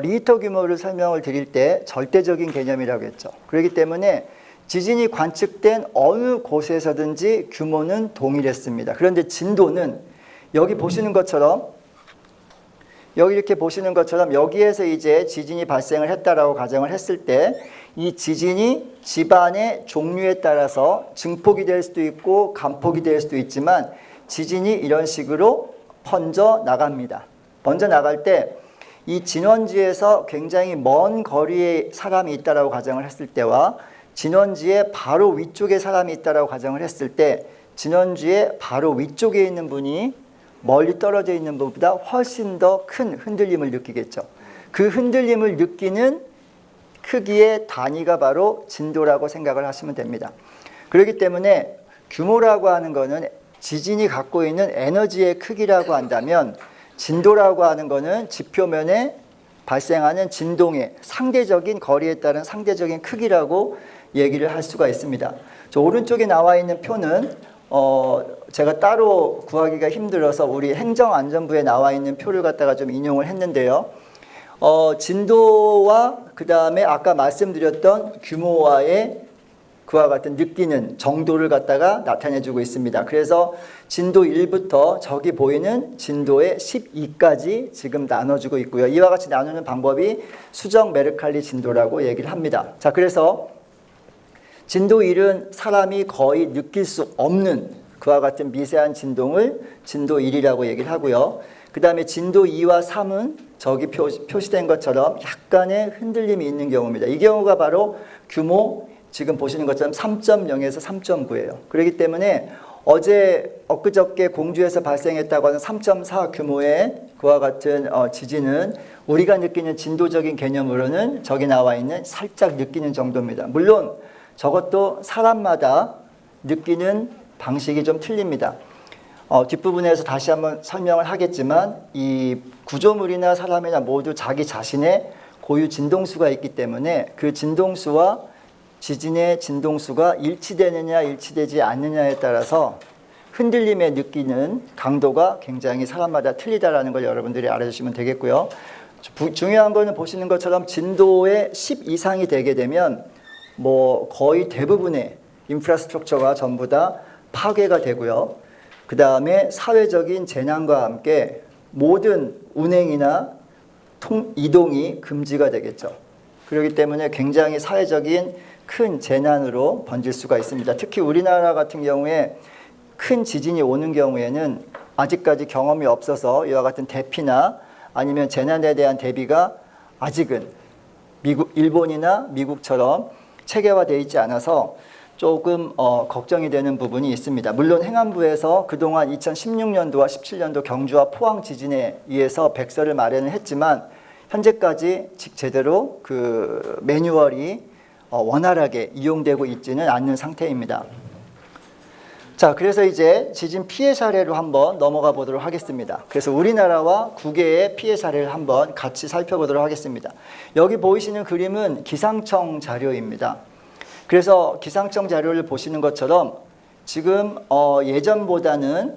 리히터 규모를 설명을 드릴 때 절대적인 개념이라고 했죠. 그렇기 때문에 지진이 관측된 어느 곳에서든지 규모는 동일했습니다. 그런데 진도는 여기 보시는 것처럼 여기 이렇게 보시는 것처럼 여기에서 이제 지진이 발생을 했다라고 가정을 했을 때 이 지진이 집안의 종류에 따라서 증폭이 될 수도 있고 간폭이 될 수도 있지만 지진이 이런 식으로 번져 나갑니다. 번져 나갈 때 이 진원지에서 굉장히 먼 거리에 사람이 있다라고 가정을 했을 때와 진원지의 바로 위쪽에 사람이 있다라고 가정을 했을 때 진원지의 바로 위쪽에 있는 분이 멀리 떨어져 있는 분보다 훨씬 더 큰 흔들림을 느끼겠죠. 그 흔들림을 느끼는 크기의 단위가 바로 진도라고 생각을 하시면 됩니다. 그렇기 때문에 규모라고 하는 것은 지진이 갖고 있는 에너지의 크기라고 한다면 진도라고 하는 것은 지표면에 발생하는 진동의 상대적인 거리에 따른 상대적인 크기라고 얘기를 할 수가 있습니다. 저 오른쪽에 나와 있는 표는 제가 따로 구하기가 힘들어서 우리 행정안전부에 나와 있는 표를 갖다가 좀 인용을 했는데요. 진도와 그 다음에 아까 말씀드렸던 규모와의 그와 같은 느끼는 정도를 갖다가 나타내주고 있습니다. 그래서 진도 1부터 저기 보이는 진도의 12까지 지금 나눠주고 있고요. 이와 같이 나누는 방법이 수정 메르칼리 진도라고 얘기를 합니다. 자, 그래서 진도 1은 사람이 거의 느낄 수 없는 그와 같은 미세한 진동을 진도 1이라고 얘기를 하고요. 그 다음에 진도 2와 3은 저기 표시된 것처럼 약간의 흔들림이 있는 경우입니다. 이 경우가 바로 규모 지금 보시는 것처럼 3.0에서 3.9예요. 그렇기 때문에 엊그저께 공주에서 발생했다고 하는 3.4 규모의 그와 같은 지진은 우리가 느끼는 진도적인 개념으로는 저기 나와 있는 살짝 느끼는 정도입니다. 물론 저것도 사람마다 느끼는 방식이 좀 틀립니다. 뒷부분에서 다시 한번 설명을 하겠지만 이 구조물이나 사람이나 모두 자기 자신의 고유 진동수가 있기 때문에 그 진동수와 지진의 진동수가 일치되느냐 일치되지 않느냐에 따라서 흔들림에 느끼는 강도가 굉장히 사람마다 틀리다라는 걸 여러분들이 알아주시면 되겠고요. 중요한 거는 보시는 것처럼 진도의 10 이상이 되게 되면 뭐 거의 대부분의 인프라스트럭처가 전부 다 파괴가 되고요. 그 다음에 사회적인 재난과 함께 모든 운행이나 이동이 금지가 되겠죠. 그렇기 때문에 굉장히 사회적인 큰 재난으로 번질 수가 있습니다. 특히 우리나라 같은 경우에 큰 지진이 오는 경우에는 아직까지 경험이 없어서 이와 같은 대피나 아니면 재난에 대한 대비가 아직은 일본이나 미국처럼 체계화되어 있지 않아서 조금 걱정이 되는 부분이 있습니다. 물론 행안부에서 그동안 2016년도와 17년도 경주와 포항 지진에 의해서 백서를 마련을 했지만 현재까지 제대로 그 매뉴얼이 원활하게 이용되고 있지는 않는 상태입니다. 자, 그래서 이제 지진 피해 사례로 한번 넘어가 보도록 하겠습니다. 그래서 우리나라와 국외의 피해 사례를 한번 같이 살펴보도록 하겠습니다. 여기 보이시는 그림은 기상청 자료입니다. 그래서 기상청 자료를 보시는 것처럼 지금 예전보다는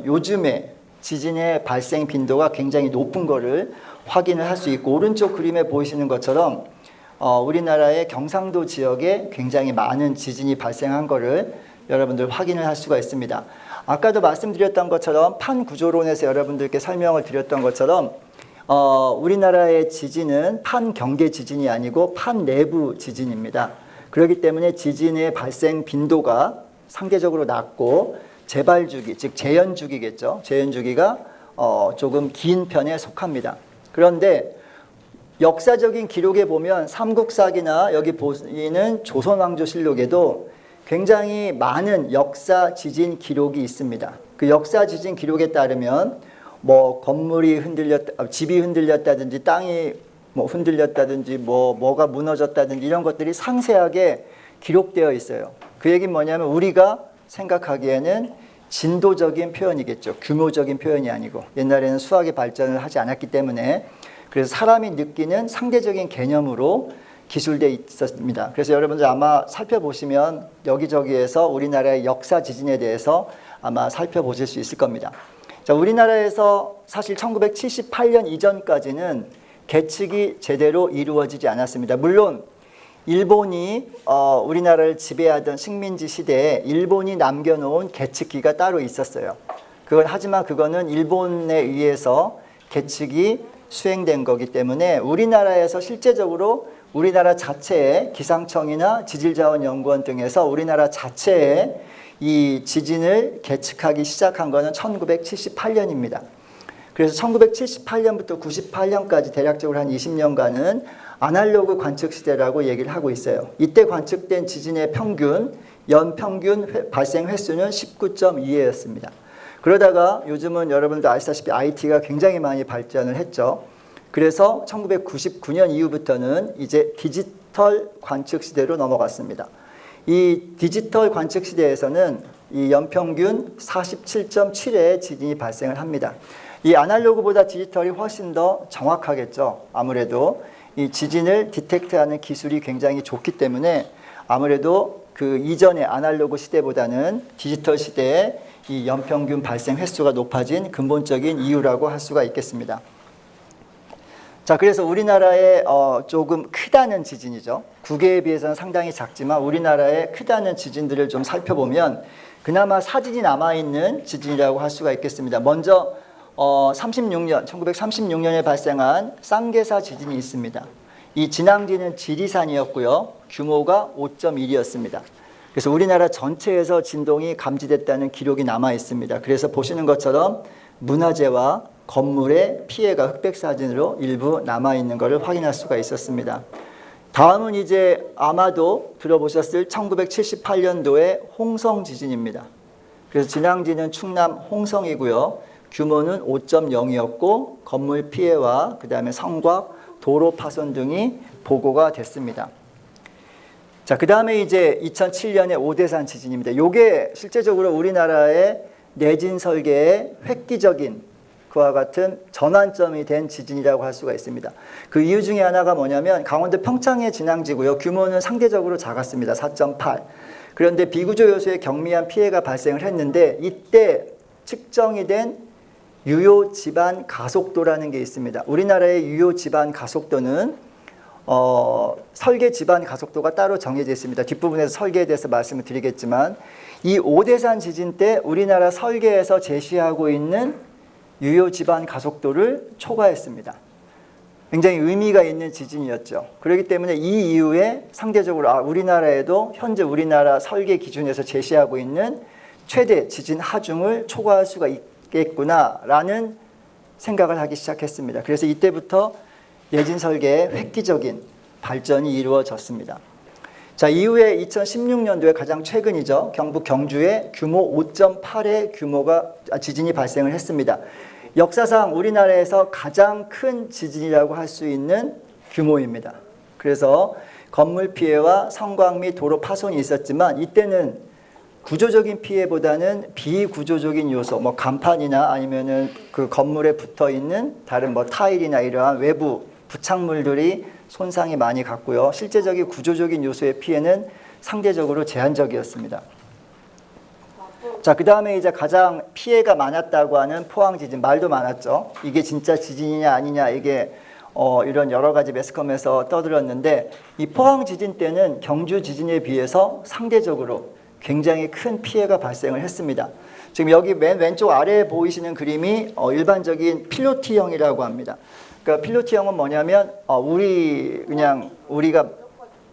요즘에 지진의 발생 빈도가 굉장히 높은 거를 확인을 할 수 있고, 오른쪽 그림에 보이시는 것처럼 우리나라의 경상도 지역에 굉장히 많은 지진이 발생한 거를 여러분들 확인을 할 수가 있습니다. 아까도 말씀드렸던 것처럼 판 구조론에서 여러분들께 설명을 드렸던 것처럼 우리나라의 지진은 판 경계 지진이 아니고 판 내부 지진입니다. 그렇기 때문에 지진의 발생 빈도가 상대적으로 낮고 재발 주기, 즉 재현 주기겠죠. 재현 주기가 조금 긴 편에 속합니다. 그런데 역사적인 기록에 보면 삼국사기나 여기 보이는 조선왕조실록에도 굉장히 많은 역사 지진 기록이 있습니다. 그 역사 지진 기록에 따르면 뭐 건물이 집이 흔들렸다든지 땅이 뭐 흔들렸다든지 뭐가 무너졌다든지 이런 것들이 상세하게 기록되어 있어요. 그 얘기는 뭐냐면 우리가 생각하기에는 진도적인 표현이겠죠. 규모적인 표현이 아니고, 옛날에는 수학의 발전을 하지 않았기 때문에 그래서 사람이 느끼는 상대적인 개념으로 기술되어 있었습니다. 그래서 여러분들 아마 살펴보시면 여기저기에서 우리나라의 역사 지진에 대해서 아마 살펴보실 수 있을 겁니다. 자, 우리나라에서 사실 1978년 이전까지는 계측이 제대로 이루어지지 않았습니다. 물론 일본이 우리나라를 지배하던 식민지 시대에 일본이 남겨놓은 계측기가 따로 있었어요. 하지만 그거는 일본에 의해서 계측이 수행된 거기 때문에 우리나라에서 실제적으로 우리나라 자체의 기상청이나 지질자원연구원 등에서 우리나라 자체의 이 지진을 계측하기 시작한 것은 1978년입니다. 그래서 1978년부터 98년까지 대략적으로 한 20년간은 아날로그 관측 시대라고 얘기를 하고 있어요. 이때 관측된 지진의 연평균 발생 횟수는 19.2회였습니다. 그러다가 요즘은 여러분도 아시다시피 IT가 굉장히 많이 발전을 했죠. 그래서 1999년 이후부터는 이제 디지털 관측 시대로 넘어갔습니다. 이 디지털 관측 시대에서는 이 연평균 47.7회의 지진이 발생을 합니다. 이 아날로그보다 디지털이 훨씬 더 정확하겠죠. 아무래도 이 지진을 디텍트하는 기술이 굉장히 좋기 때문에 아무래도 그 이전의 아날로그 시대보다는 디지털 시대에 이 연평균 발생 횟수가 높아진 근본적인 이유라고 할 수가 있겠습니다. 자, 그래서 우리나라에 조금 크다는 지진이죠. 국외에 비해서는 상당히 작지만 우리나라에 크다는 지진들을 좀 살펴보면 그나마 사진이 남아있는 지진이라고 할 수가 있겠습니다. 먼저 1936년에 발생한 쌍계사 지진이 있습니다. 이 진앙지는 지리산이었고요. 규모가 5.1이었습니다. 그래서 우리나라 전체에서 진동이 감지됐다는 기록이 남아 있습니다. 그래서 보시는 것처럼 문화재와 건물의 피해가 흑백 사진으로 일부 남아 있는 것을 확인할 수가 있었습니다. 다음은 이제 아마도 들어보셨을 1978년도의 홍성 지진입니다. 그래서 진앙지는 충남 홍성이고요. 규모는 5.0이었고 건물 피해와 그다음에 성곽, 도로 파손 등이 보고가 됐습니다. 자, 그다음에 이제 2007년의 오대산 지진입니다. 이게 실제적으로 우리나라의 내진 설계의 획기적인 그와 같은 전환점이 된 지진이라고 할 수가 있습니다. 그 이유 중에 하나가 뭐냐면 강원도 평창의 진앙지고요. 규모는 상대적으로 작았습니다. 4.8. 그런데 비구조 요소의 경미한 피해가 발생을 했는데 이때 측정이 된 유효 지반 가속도라는 게 있습니다. 우리나라의 유효 지반 가속도는 설계 지반 가속도가 따로 정해져 있습니다. 뒷부분에서 설계에 대해서 말씀을 드리겠지만 이 오대산 지진 때 우리나라 설계에서 제시하고 있는 유효 지반 가속도를 초과했습니다. 굉장히 의미가 있는 지진이었죠. 그렇기 때문에 이 이후에 상대적으로 우리나라에도 현재 우리나라 설계 기준에서 제시하고 있는 최대 지진 하중을 초과할 수가 있겠구나라는 생각을 하기 시작했습니다. 그래서 이때부터 내진 설계의 획기적인 발전이 이루어졌습니다. 자, 이후에 2016년도에 가장 최근이죠. 경북 경주에 규모 5.8의 지진이 발생을 했습니다. 역사상 우리나라에서 가장 큰 지진이라고 할 수 있는 규모입니다. 그래서 건물 피해와 성곽 및 도로 파손이 있었지만 이때는 구조적인 피해보다는 비구조적인 요소, 뭐 간판이나 아니면은 그 건물에 붙어 있는 다른 뭐 타일이나 이러한 외부 부착물들이 손상이 많이 갔고요. 실제적인 구조적인 요소의 피해는 상대적으로 제한적이었습니다. 자, 그 다음에 이제 가장 피해가 많았다고 하는 포항 지진, 말도 많았죠. 이게 진짜 지진이냐 아니냐 이게 이런 여러 가지 매스컴에서 떠들었는데 이 포항 지진 때는 경주 지진에 비해서 상대적으로 굉장히 큰 피해가 발생을 했습니다. 지금 여기 맨 왼쪽 아래에 보이시는 그림이 일반적인 필로티형이라고 합니다. 그러니까 필로티형은 뭐냐면 우리가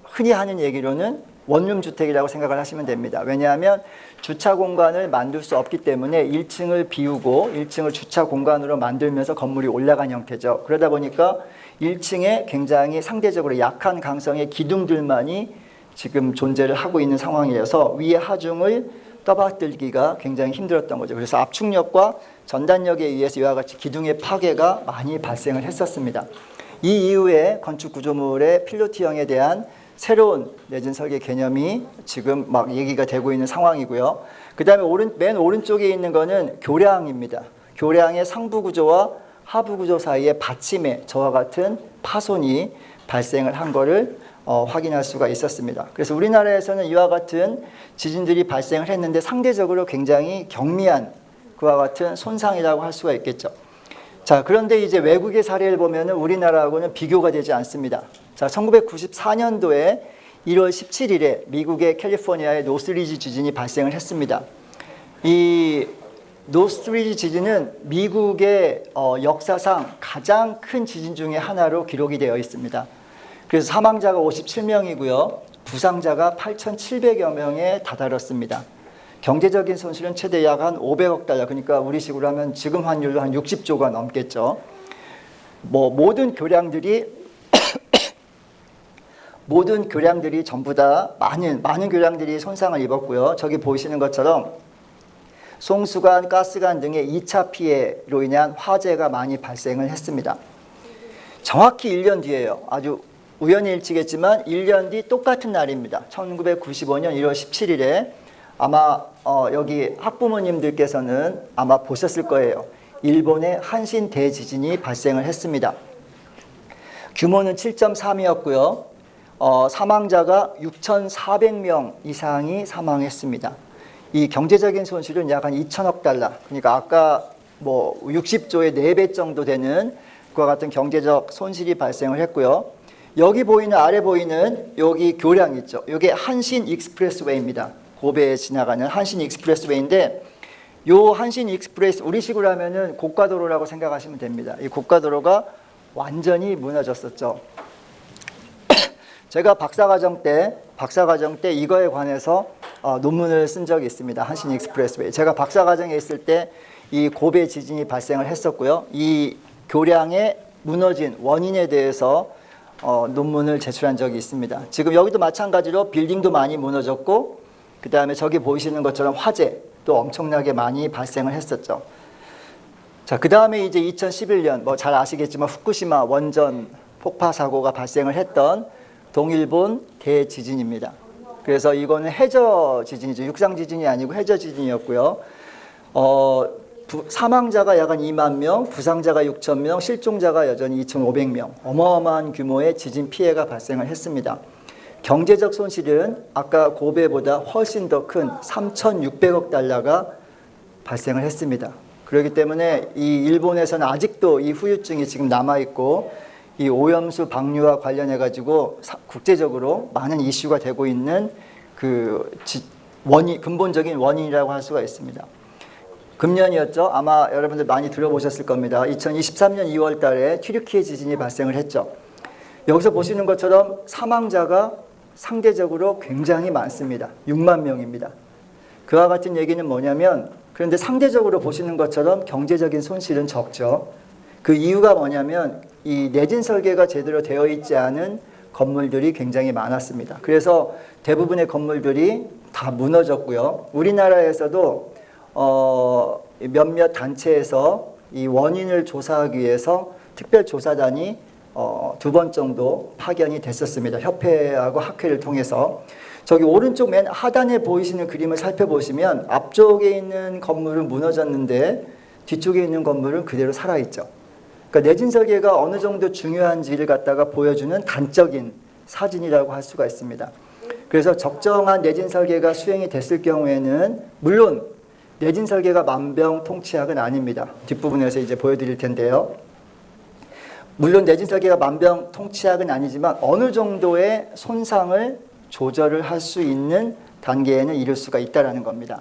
흔히 하는 얘기로는 원룸 주택이라고 생각을 하시면 됩니다. 왜냐하면 주차 공간을 만들 수 없기 때문에 1층을 비우고 1층을 주차 공간으로 만들면서 건물이 올라간 형태죠. 그러다 보니까 1층에 굉장히 상대적으로 약한 강성의 기둥들만이 지금 존재를 하고 있는 상황이어서 위에 하중을 떠받들기가 굉장히 힘들었던 거죠. 그래서 압축력과 전단력에 의해서 이와 같이 기둥의 파괴가 많이 발생을 했었습니다. 이 이후에 건축 구조물의 필로티형에 대한 새로운 내진 설계 개념이 지금 막 얘기가 되고 있는 상황이고요. 그 다음에 맨 오른쪽에 있는 거는 교량입니다. 교량의 상부 구조와 하부 구조 사이에 받침에 저와 같은 파손이 발생을 한 거를 확인할 수가 있었습니다. 그래서 우리나라에서는 이와 같은 지진들이 발생을 했는데 상대적으로 굉장히 경미한 그와 같은 손상이라고 할 수가 있겠죠. 자, 그런데 이제 외국의 사례를 보면 우리나라하고는 비교가 되지 않습니다. 자, 1994년도에 1월 17일에 미국의 캘리포니아의 노스리지 지진이 발생을 했습니다. 이 노스리지 지진은 미국의 역사상 가장 큰 지진 중에 하나로 기록이 되어 있습니다. 그래서 사망자가 57명이고요. 부상자가 8,700여 명에 다다랐습니다. 경제적인 손실은 최대 약 한 500억 달러, 그러니까 우리식으로 하면 지금 환율로 한 60조가 넘겠죠. 모든 교량들이 전부 다 많은 교량들이 손상을 입었고요. 저기 보이시는 것처럼 송수관, 가스관 등의 2차 피해로 인한 화재가 많이 발생을 했습니다. 정확히 1년 뒤예요. 아주 우연히 일치겠지만 1년 뒤 똑같은 날입니다. 1995년 1월 17일에 아마 여기 학부모님들께서는 아마 보셨을 거예요. 일본의 한신 대지진이 발생을 했습니다. 규모는 7.3이었고요. 사망자가 6,400명 이상이 사망했습니다. 이 경제적인 손실은 약 한 2천억 달러, 그러니까 아까 뭐 60조의 4배 정도 되는 그와 같은 경제적 손실이 발생을 했고요. 여기 보이는, 아래 보이는 여기 교량 있죠. 이게 한신 익스프레스웨이입니다. 고베에 지나가는 한신 익스프레스웨이인데, 요 한신 익스프레스, 우리식으로 하면은 고가도로라고 생각하시면 됩니다. 이 고가도로가 완전히 무너졌었죠. 제가 박사과정 때 이거에 관해서 논문을 쓴 적이 있습니다. 한신 익스프레스웨이. 제가 박사과정에 있을 때 이 고베 지진이 발생을 했었고요. 이 교량의 무너진 원인에 대해서 논문을 제출한 적이 있습니다. 지금 여기도 마찬가지로 빌딩도 많이 무너졌고, 그 다음에 저기 보이시는 것처럼 화재도 엄청나게 많이 발생을 했었죠. 자, 그 다음에 이제 2011년 뭐 잘 아시겠지만 후쿠시마 원전 폭파 사고가 발생을 했던 동일본 대지진입니다. 그래서 이거는 해저 지진이죠. 육상 지진이 아니고 해저 지진이었고요. 사망자가 약 한 2만 명, 부상자가 6천 명, 실종자가 여전히 2,500명. 어마어마한 규모의 지진 피해가 발생을 했습니다. 경제적 손실은 아까 고베보다 훨씬 더 큰 3,600억 달러가 발생을 했습니다. 그렇기 때문에 이 일본에서는 아직도 이 후유증이 지금 남아있고, 이 오염수 방류와 관련해 가지고 국제적으로 많은 이슈가 되고 있는 그 근본적인 원인이라고 할 수가 있습니다. 금년이었죠. 아마 여러분들 많이 들어보셨을 겁니다. 2023년 2월 달에 튀르키예 지진이 발생을 했죠. 여기서 보시는 것처럼 사망자가 상대적으로 굉장히 많습니다. 6만 명입니다. 그와 같은 얘기는 뭐냐면, 그런데 상대적으로 보시는 것처럼 경제적인 손실은 적죠. 그 이유가 뭐냐면 이 내진 설계가 제대로 되어 있지 않은 건물들이 굉장히 많았습니다. 그래서 대부분의 건물들이 다 무너졌고요. 우리나라에서도 몇몇 단체에서 이 원인을 조사하기 위해서 특별조사단이 2번 정도 파견이 됐었습니다. 협회하고 학회를 통해서. 저기 오른쪽 맨 하단에 보이시는 그림을 살펴보시면 앞쪽에 있는 건물은 무너졌는데 뒤쪽에 있는 건물은 그대로 살아있죠. 그러니까 내진 설계가 어느 정도 중요한지를 갖다가 보여주는 단적인 사진이라고 할 수가 있습니다. 그래서 적정한 내진 설계가 수행이 됐을 경우에는, 물론 내진 설계가 만병통치약은 아닙니다. 뒷부분에서 이제 보여드릴 텐데요. 물론 내진 설계가 만병통치약은 아니지만 어느 정도의 손상을 조절을 할 수 있는 단계에는 이를 수가 있다는 겁니다.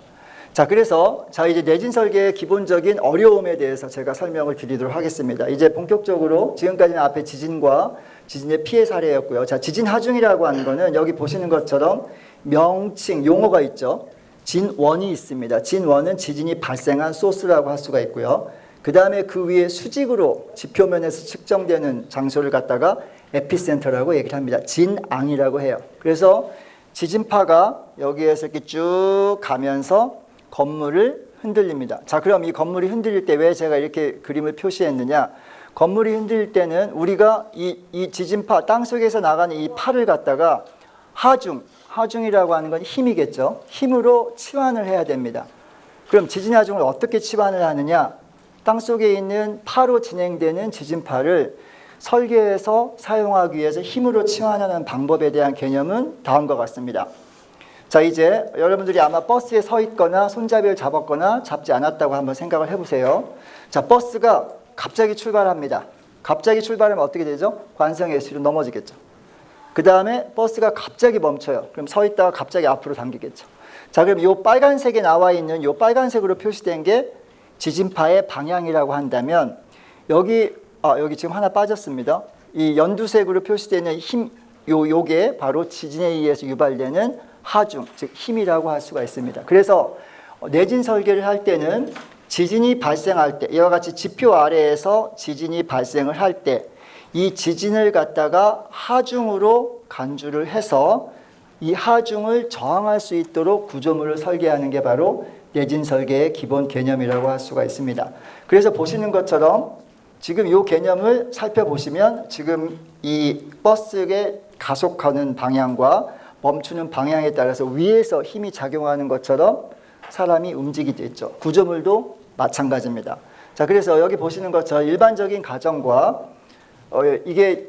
자, 그래서 이제 내진 설계의 기본적인 어려움에 대해서 제가 설명을 드리도록 하겠습니다. 이제 본격적으로, 지금까지는 앞에 지진과 지진의 피해 사례였고요. 자, 지진 하중이라고 하는 거는 여기 보시는 것처럼 명칭, 용어가 있죠. 진원이 있습니다. 진원은 지진이 발생한 소스라고 할 수가 있고요. 그 다음에 그 위에 수직으로 지표면에서 측정되는 장소를 갖다가 에피센터라고 얘기를 합니다. 진앙이라고 해요. 그래서 지진파가 여기에서 이렇게 쭉 가면서 건물을 흔들립니다. 자, 그럼 이 건물이 흔들릴 때 왜 제가 이렇게 그림을 표시했느냐? 건물이 흔들릴 때는 우리가 이 지진파, 땅속에서 나가는 이 파를 갖다가 하중이라고 하는 건 힘이겠죠. 힘으로 치환을 해야 됩니다. 그럼 지진 하중을 어떻게 치환을 하느냐? 땅속에 있는 파로 진행되는 지진파를 설계해서 사용하기 위해서 힘으로 치환하는 방법에 대한 개념은 다음과 같습니다. 자, 이제 여러분들이 아마 버스에 서 있거나 손잡이를 잡았거나 잡지 않았다고 한번 생각을 해보세요. 자, 버스가 갑자기 출발합니다. 갑자기 출발하면 어떻게 되죠? 관성의 S로 넘어지겠죠. 그 다음에 버스가 갑자기 멈춰요. 그럼 서 있다가 갑자기 앞으로 당기겠죠. 자, 그럼 이 빨간색에 나와 있는 이 빨간색으로 표시된 게 지진파의 방향이라고 한다면, 여기 지금 하나 빠졌습니다. 이 연두색으로 표시되는 힘, 요게 바로 지진에 의해서 유발되는 하중, 즉 힘이라고 할 수가 있습니다. 그래서 내진 설계를 할 때는 지진이 발생할 때, 이와 같이 지표 아래에서 지진이 발생을 할 때 이 지진을 갖다가 하중으로 간주를 해서 이 하중을 저항할 수 있도록 구조물을 설계하는 게 바로 내진 설계의 기본 개념이라고 할 수가 있습니다. 그래서 보시는 것처럼 지금 이 개념을 살펴보시면 지금 이 버스의 가속하는 방향과 멈추는 방향에 따라서 위에서 힘이 작용하는 것처럼 사람이 움직이게 있죠. 구조물도 마찬가지입니다. 자, 그래서 여기 보시는 것처럼 일반적인 가정과 이게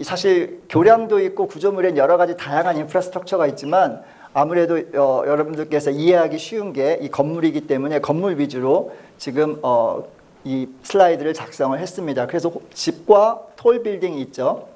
사실 교량도 있고 구조물엔 여러 가지 다양한 인프라스트럭처가 있지만 아무래도 여러분들께서 이해하기 쉬운 게 이 건물이기 때문에 건물 위주로 지금 이 슬라이드를 작성을 했습니다. 그래서 집과 톨 빌딩이 있죠.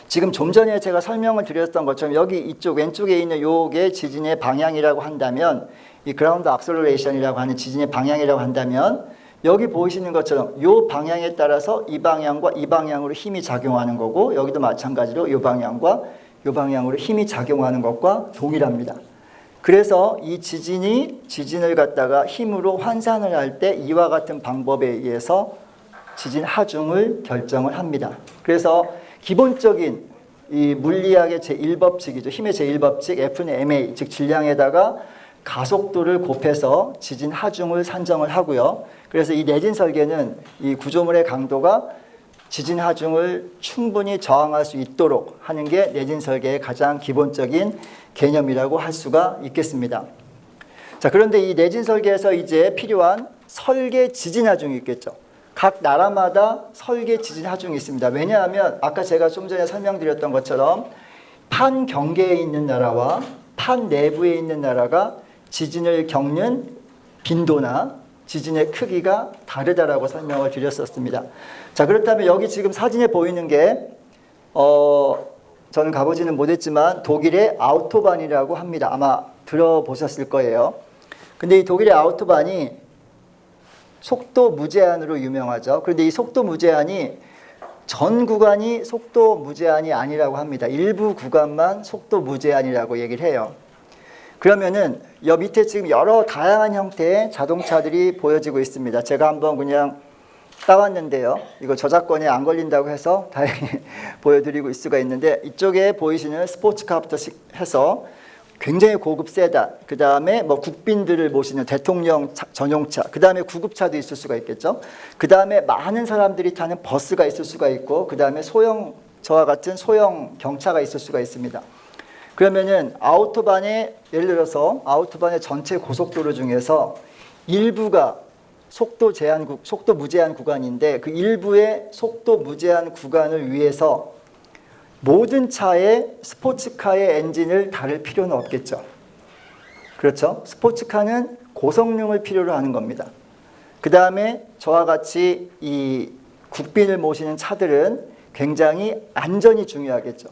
지금 좀 전에 제가 설명을 드렸던 것처럼 여기 이쪽 왼쪽에 있는 요게 지진의 방향이라고 한다면 이 그라운드 악셀러레이션이라고 하는 지진의 방향이라고 한다면 여기 보이시는 것처럼 요 방향에 따라서 이 방향과 이 방향으로 힘이 작용하는 거고 여기도 마찬가지로 요 방향과 요 방향으로 힘이 작용하는 것과 동일합니다. 그래서 이 지진을 갖다가 힘으로 환산을 할 때 이와 같은 방법에 의해서 지진 하중을 결정을 합니다. 그래서 기본적인 이 물리학의 제1법칙이죠. 힘의 제1법칙 F는 ma, 즉 질량에다가 가속도를 곱해서 지진 하중을 산정을 하고요. 그래서 이 내진 설계는 이 구조물의 강도가 지진 하중을 충분히 저항할 수 있도록 하는 게 내진 설계의 가장 기본적인 개념이라고 할 수가 있겠습니다. 자, 그런데 이 내진 설계에서 이제 필요한 설계 지진 하중이 있겠죠. 각 나라마다 설계 지진 하중이 있습니다. 왜냐하면 아까 제가 좀 전에 설명드렸던 것처럼 판 경계에 있는 나라와 판 내부에 있는 나라가 지진을 겪는 빈도나 지진의 크기가 다르다라고 설명을 드렸었습니다. 자, 그렇다면 여기 지금 사진에 보이는 게 저는 가보지는 못했지만 독일의 아우토반이라고 합니다. 아마 들어보셨을 거예요. 근데 이 독일의 아우토반이 속도 무제한으로 유명하죠. 그런데 이 속도 무제한이 전 구간이 속도 무제한이 아니라고 합니다. 일부 구간만 속도 무제한이라고 얘기를 해요. 그러면은 여 밑에 지금 여러 다양한 형태의 자동차들이 보여지고 있습니다. 제가 한번 그냥 따왔는데요. 이거 저작권에 안 걸린다고 해서 다행히 보여드리고 있을 수가 있는데 이쪽에 보이시는 스포츠카부터 해서 굉장히 고급 세단, 그 다음에 뭐 국빈들을 모시는 대통령 전용차, 그 다음에 구급차도 있을 수가 있겠죠. 그 다음에 많은 사람들이 타는 버스가 있을 수가 있고, 그 다음에 저와 같은 소형 경차가 있을 수가 있습니다. 그러면은 아우토반의 예를 들어서 아우토반의 전체 고속도로 중에서 일부가 속도 무제한 구간인데 그 일부의 속도 무제한 구간을 위해서 모든 차에 스포츠카의 엔진을 다룰 필요는 없겠죠. 그렇죠? 스포츠카는 고성능을 필요로 하는 겁니다. 그 다음에 저와 같이 이 국빈을 모시는 차들은 굉장히 안전이 중요하겠죠.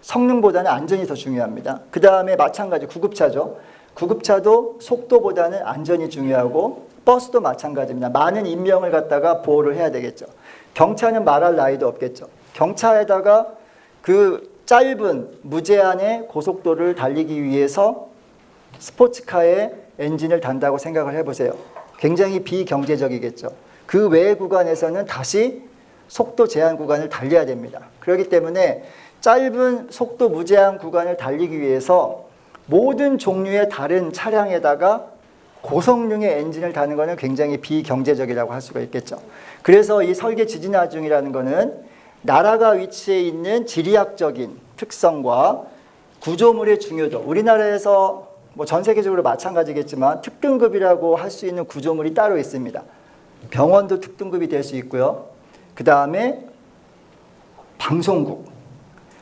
성능보다는 안전이 더 중요합니다. 그 다음에 마찬가지 구급차죠. 구급차도 속도보다는 안전이 중요하고 버스도 마찬가지입니다. 많은 인명을 갖다가 보호를 해야 되겠죠. 경차는 말할 나위도 없겠죠. 경차에다가 그 짧은 무제한의 고속도로를 달리기 위해서 스포츠카의 엔진을 단다고 생각을 해보세요. 굉장히 비경제적이겠죠. 그 외의 구간에서는 다시 속도 제한 구간을 달려야 됩니다. 그렇기 때문에 짧은 속도 무제한 구간을 달리기 위해서 모든 종류의 다른 차량에다가 고성능의 엔진을 다는 것은 굉장히 비경제적이라고 할 수가 있겠죠. 그래서 이 설계 지진 하중이라는 것은 나라가 위치해 있는 지리학적인 특성과 구조물의 중요도, 우리나라에서 뭐 전 세계적으로 마찬가지겠지만 특등급이라고 할 수 있는 구조물이 따로 있습니다. 병원도 특등급이 될 수 있고요. 그 다음에 방송국.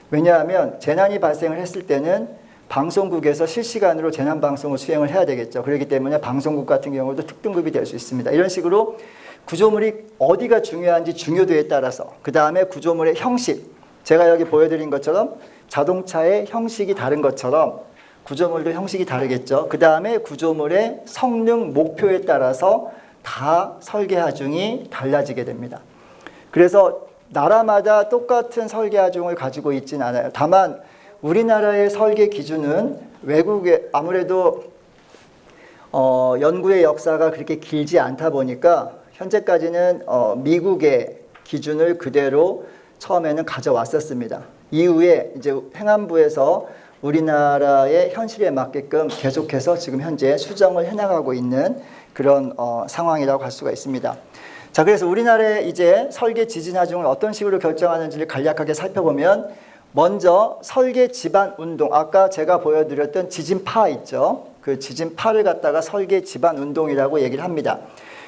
왜냐하면 재난이 발생을 했을 때는 방송국에서 실시간으로 재난방송을 수행을 해야 되겠죠. 그렇기 때문에 방송국 같은 경우도 특등급이 될 수 있습니다. 이런 식으로 구조물이 어디가 중요한지 중요도에 따라서, 그 다음에 구조물의 형식, 제가 여기 보여드린 것처럼 자동차의 형식이 다른 것처럼 구조물도 형식이 다르겠죠. 그 다음에 구조물의 성능 목표에 따라서 다 설계 하중이 달라지게 됩니다. 그래서 나라마다 똑같은 설계 하중을 가지고 있지는 않아요. 다만 우리나라의 설계 기준은 외국에 아무래도 연구의 역사가 그렇게 길지 않다 보니까 현재까지는 미국의 기준을 그대로 처음에는 가져왔었습니다. 이후에 이제 행안부에서 우리나라의 현실에 맞게끔 계속해서 지금 현재 수정을 해나가고 있는 그런 상황이라고 할 수가 있습니다. 자, 그래서 우리나라의 이제 설계 지진 하중을 어떤 식으로 결정하는지를 간략하게 살펴보면 먼저 설계 지반 운동, 아까 제가 보여드렸던 지진파 있죠. 그 지진파를 갖다가 설계 지반 운동이라고 얘기를 합니다.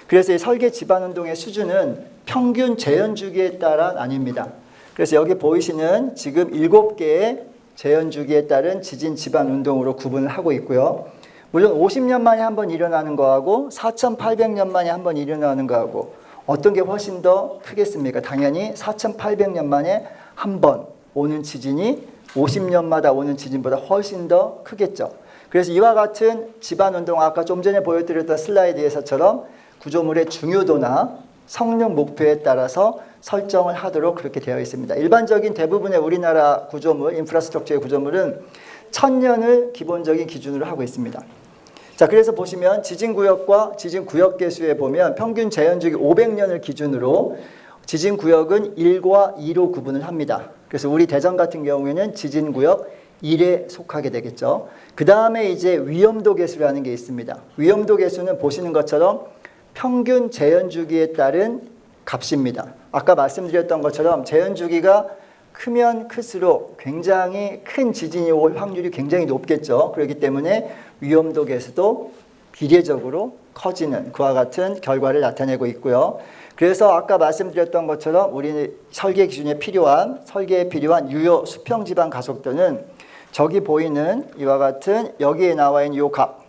그래서 이 설계 지반 운동의 수준은 평균 재현 주기에 따라 나뉩니다. 그래서 여기 보이시는 지금 7개의 재현 주기에 따른 지진 지반 운동으로 구분을 하고 있고요. 물론 50년 만에 한 번 일어나는 거하고 4,800년 만에 한 번 일어나는 거하고 어떤 게 훨씬 더 크겠습니까? 당연히 4,800년 만에 한 번 오는 지진이 50년마다 오는 지진보다 훨씬 더 크겠죠. 그래서 이와 같은 지반운동, 아까 좀 전에 보여드렸던 슬라이드에서처럼 구조물의 중요도나 성능 목표에 따라서 설정을 하도록 그렇게 되어 있습니다. 일반적인 대부분의 우리나라 구조물, 인프라스트럭처의 구조물은 1000년을 기본적인 기준으로 하고 있습니다. 자, 그래서 보시면 지진구역과 지진구역 개수에 보면 평균 재현주기 500년을 기준으로 지진구역은 1과 2로 구분을 합니다. 그래서 우리 대전 같은 경우에는 지진구역 1에 속하게 되겠죠. 그 다음에 이제 위험도 개수라는 게 있습니다. 위험도 개수는 보시는 것처럼 평균 재현주기에 따른 값입니다. 아까 말씀드렸던 것처럼 재현주기가 크면 클수록 굉장히 큰 지진이 올 확률이 굉장히 높겠죠. 그렇기 때문에 위험도 개수도 비례적으로 커지는 그와 같은 결과를 나타내고 있고요. 그래서 아까 말씀드렸던 것처럼 우리 설계 기준에 필요한, 설계에 필요한 유효 수평 지방 가속도는 저기 보이는 이와 같은 여기에 나와 있는 이 값,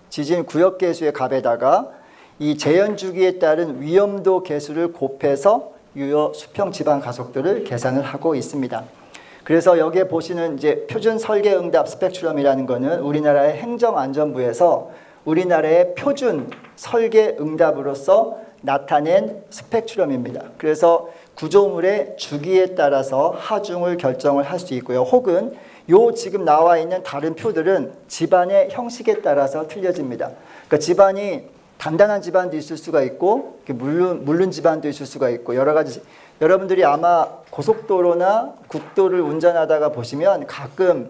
지진 구역 개수의 값에다가 이 재현 주기에 따른 위험도 개수를 곱해서 유효 수평 지방 가속도를 계산을 하고 있습니다. 그래서 여기에 보시는 이제 표준 설계 응답 스펙트럼이라는 거는 우리나라의 행정안전부에서 우리나라의 표준 설계 응답으로서 나타낸 스펙트럼입니다. 그래서 구조물의 주기에 따라서 하중을 결정을 할 수 있고요. 혹은 요 지금 나와 있는 다른 표들은 집안의 형식에 따라서 틀려집니다. 그러니까 집안이 단단한 집안도 있을 수가 있고 물른 집안도 있을 수가 있고 여러 가지. 여러분들이 아마 고속도로나 국도를 운전하다가 보시면 가끔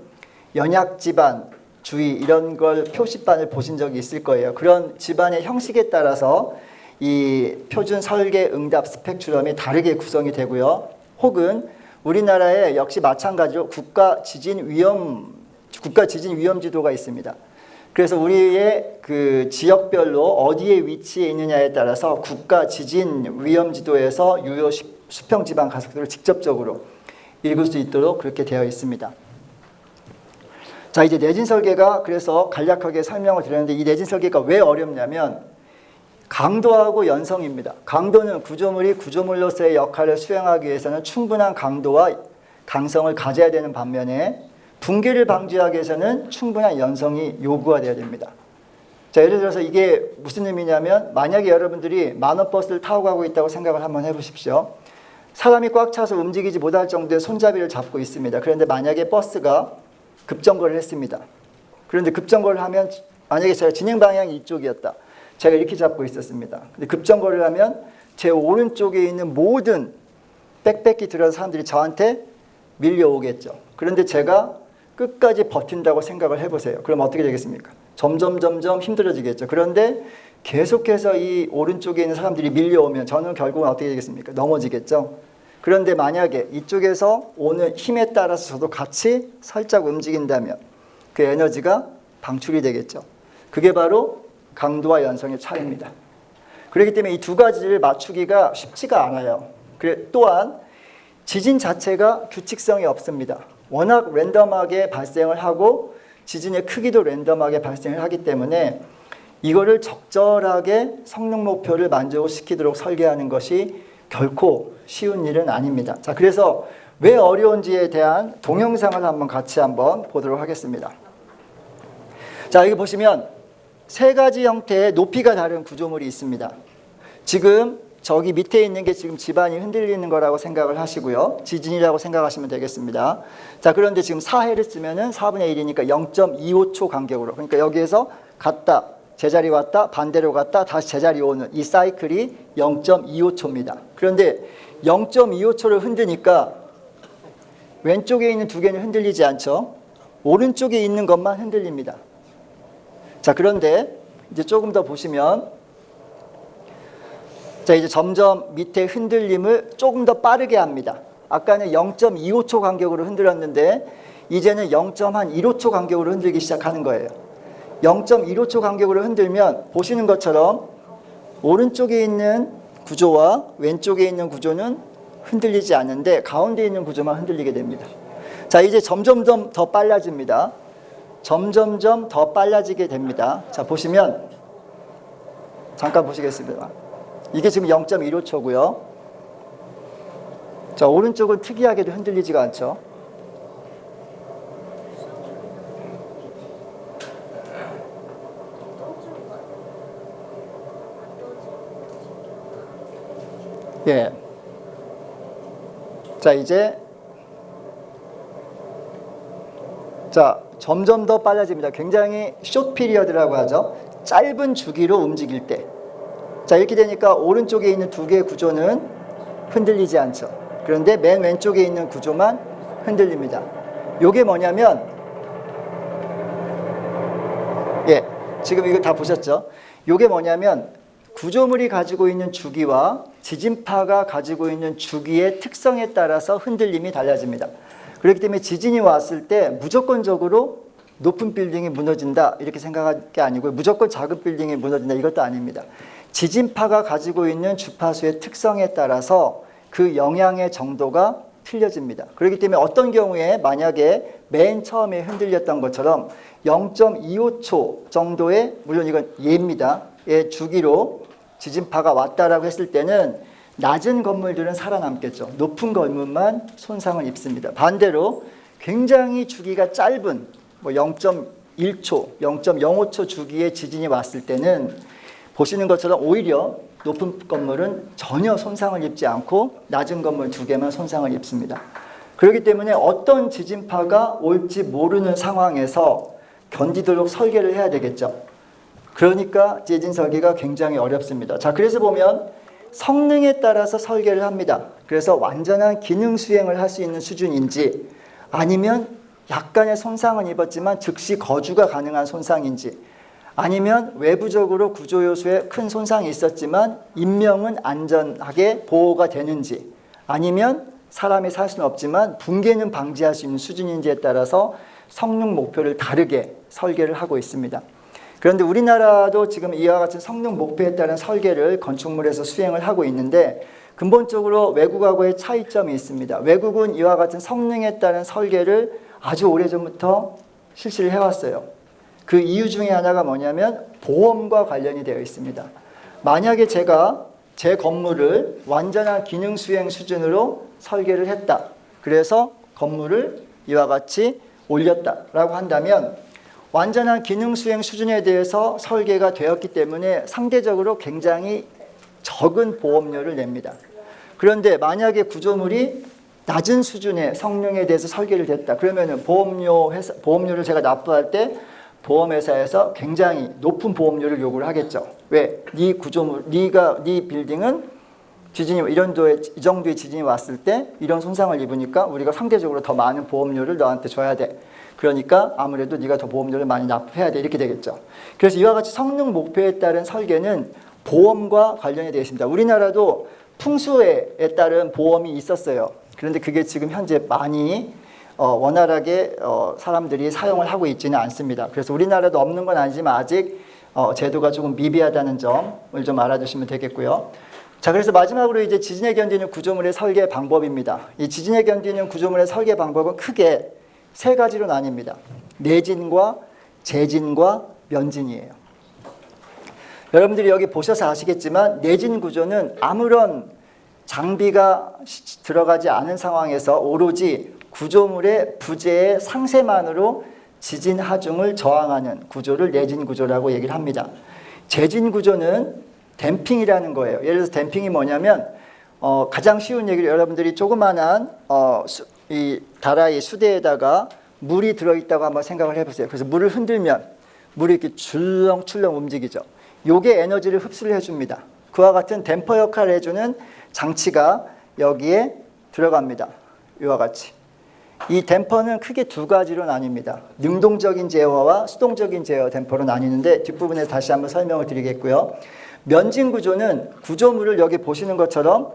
연약 집안 주의 이런 걸 표시판을 보신 적이 있을 거예요. 그런 집안의 형식에 따라서 이 표준 설계 응답 스펙트럼이 다르게 구성이 되고요. 혹은 우리나라에 역시 마찬가지로 국가 지진 위험 지도가 있습니다. 그래서 우리의 그 지역별로 어디에 위치해 있느냐에 따라서 국가 지진 위험 지도에서 유효 수평 지방 가속도를 직접적으로 읽을 수 있도록 그렇게 되어 있습니다. 자, 이제 내진 설계가 그래서 간략하게 설명을 드렸는데 이 내진 설계가 왜 어렵냐면 강도하고 연성입니다. 강도는 구조물이 구조물로서의 역할을 수행하기 위해서는 충분한 강도와 강성을 가져야 되는 반면에 붕괴를 방지하기 위해서는 충분한 연성이 요구가 돼야 됩니다. 자, 예를 들어서 이게 무슨 의미냐면 만약에 여러분들이 만원버스를 타고 가고 있다고 생각을 한번 해보십시오. 사람이 꽉 차서 움직이지 못할 정도의 손잡이를 잡고 있습니다. 그런데 만약에 버스가 급정거를 했습니다. 그런데 급정거를 하면 만약에 제가 진행 방향이 이쪽이었다. 제가 이렇게 잡고 있었습니다. 근데 급정거를 하면 제 오른쪽에 있는 모든 빽빽히 들어서 사람들이 저한테 밀려오겠죠. 그런데 제가 끝까지 버틴다고 생각을 해보세요. 그럼 어떻게 되겠습니까? 점점 힘들어지겠죠. 그런데 계속해서 이 오른쪽에 있는 사람들이 밀려오면 저는 결국은 어떻게 되겠습니까? 넘어지겠죠. 그런데 만약에 이쪽에서 오는 힘에 따라서 저도 같이 살짝 움직인다면 그 에너지가 방출이 되겠죠. 그게 바로 강도와 연성의 차이입니다. 그렇기 때문에 이 두 가지를 맞추기가 쉽지가 않아요. 또한 지진 자체가 규칙성이 없습니다. 워낙 랜덤하게 발생을 하고 지진의 크기도 랜덤하게 발생을 하기 때문에 이거를 적절하게 성능 목표를 만족시키도록 설계하는 것이 결코 쉬운 일은 아닙니다. 자, 그래서 왜 어려운지에 대한 동영상을 같이 보도록 하겠습니다. 자, 여기 보시면 세 가지 형태의 높이가 다른 구조물이 있습니다. 지금 저기 밑에 있는 게 지금 집안이 흔들리는 거라고 생각을 하시고요. 지진이라고 생각하시면 되겠습니다. 자, 그런데 지금 4해를 쓰면은 4분의 1이니까 0.25초 간격으로. 그러니까 여기에서 갔다, 제자리 왔다, 반대로 갔다, 다시 제자리 오는 이 사이클이 0.25초입니다. 그런데 0.25초를 흔드니까 왼쪽에 있는 두 개는 흔들리지 않죠. 오른쪽에 있는 것만 흔들립니다. 자, 그런데 이제 조금 더 보시면 자, 이제 점점 밑에 흔들림을 조금 더 빠르게 합니다. 아까는 0.25초 간격으로 흔들었는데 이제는 0.15초 간격으로 흔들기 시작하는 거예요. 0.15초 간격으로 흔들면 보시는 것처럼 오른쪽에 있는 구조와 왼쪽에 있는 구조는 흔들리지 않는데 가운데 있는 구조만 흔들리게 됩니다. 자, 이제 점점점 더 빨라집니다. 점점점 더 빨라지게 됩니다. 자, 보시면 잠깐 보시겠습니다. 이게 지금 0.15초고요. 자, 오른쪽은 특이하게도 흔들리지가 않죠. 예. 자, 이제 점점 더 빨라집니다. 굉장히 숏 피리어드라고 하죠. 짧은 주기로 움직일 때. 자, 이렇게 되니까 오른쪽에 있는 두 개의 구조는 흔들리지 않죠. 그런데 맨 왼쪽에 있는 구조만 흔들립니다. 요게 뭐냐면, 예, 지금 이거 다 보셨죠? 요게 뭐냐면 구조물이 가지고 있는 주기와 지진파가 가지고 있는 주기의 특성에 따라서 흔들림이 달라집니다. 그렇기 때문에 지진이 왔을 때 무조건적으로 높은 빌딩이 무너진다 이렇게 생각할 게 아니고요. 무조건 작은 빌딩이 무너진다 이것도 아닙니다. 지진파가 가지고 있는 주파수의 특성에 따라서 그 영향의 정도가 틀려집니다. 그렇기 때문에 어떤 경우에 만약에 맨 처음에 흔들렸던 것처럼 0.25초 정도의, 물론 이건 예입니다. 의 주기로 지진파가 왔다라고 했을 때는 낮은 건물들은 살아남겠죠. 높은 건물만 손상을 입습니다. 반대로 굉장히 주기가 짧은 0.1초, 0.05초 주기의 지진이 왔을 때는 보시는 것처럼 오히려 높은 건물은 전혀 손상을 입지 않고 낮은 건물 두 개만 손상을 입습니다. 그렇기 때문에 어떤 지진파가 올지 모르는 상황에서 견디도록 설계를 해야 되겠죠. 그러니까 지진 설계가 굉장히 어렵습니다. 자, 그래서 보면 성능에 따라서 설계를 합니다. 그래서 완전한 기능 수행을 할 수 있는 수준인지 아니면 약간의 손상은 입었지만 즉시 거주가 가능한 손상인지 아니면 외부적으로 구조 요소에 큰 손상이 있었지만 인명은 안전하게 보호가 되는지 아니면 사람이 살 수는 없지만 붕괴는 방지할 수 있는 수준인지에 따라서 성능 목표를 다르게 설계를 하고 있습니다. 그런데 우리나라도 지금 이와 같은 성능 목표에 따른 설계를 건축물에서 수행을 하고 있는데 근본적으로 외국하고의 차이점이 있습니다. 외국은 이와 같은 성능에 따른 설계를 아주 오래전부터 실시를 해왔어요. 그 이유 중에 하나가 뭐냐면 보험과 관련이 되어 있습니다. 만약에 제가 제 건물을 완전한 기능 수행 수준으로 설계를 했다. 그래서 건물을 이와 같이 올렸다라고 한다면 완전한 기능 수행 수준에 대해서 설계가 되었기 때문에 상대적으로 굉장히 적은 보험료를 냅니다. 그런데 만약에 구조물이 낮은 수준의 성능에 대해서 설계를 됐다. 그러면 보험료를 제가 납부할 때 보험회사에서 굉장히 높은 보험료를 요구를 하겠죠. 왜? 네 구조물, 네 빌딩은 지진이 이 정도의 지진이 왔을 때 이런 손상을 입으니까 우리가 상대적으로 더 많은 보험료를 너한테 줘야 돼. 그러니까 아무래도 네가 더 보험료를 많이 납부해야 돼. 이렇게 되겠죠. 그래서 이와 같이 성능 목표에 따른 설계는 보험과 관련이 되어 있습니다. 우리나라도 풍수에 따른 보험이 있었어요. 그런데 그게 지금 현재 많이 원활하게 사람들이 사용을 하고 있지는 않습니다. 그래서 우리나라도 없는 건 아니지만 아직 제도가 조금 미비하다는 점을 좀 알아두시면 되겠고요. 자, 그래서 마지막으로 이제 지진에 견디는 구조물의 설계 방법입니다. 이 지진에 견디는 구조물의 설계 방법은 크게 세 가지로 나뉩니다. 내진과 재진과 면진이에요. 여러분들이 여기 보셔서 아시겠지만 내진 구조는 아무런 장비가 들어가지 않은 상황에서 오로지 구조물의 부재의 상세만으로 지진 하중을 저항하는 구조를 내진 구조라고 얘기를 합니다. 재진 구조는 댐핑이라는 거예요. 예를 들어서 댐핑이 뭐냐면 가장 쉬운 얘기를 여러분들이 조그만한 이 다라이 수대에다가 물이 들어있다고 한번 생각을 해보세요. 그래서 물을 흔들면 물이 이렇게 출렁출렁 움직이죠. 요게 에너지를 흡수를 해줍니다. 그와 같은 댐퍼 역할을 해주는 장치가 여기에 들어갑니다. 이와 같이. 이 댐퍼는 크게 두 가지로 나뉩니다. 능동적인 제어와 수동적인 제어 댐퍼로 나뉘는데 뒷부분에 다시 한번 설명을 드리겠고요. 면진 구조는 구조물을 여기 보시는 것처럼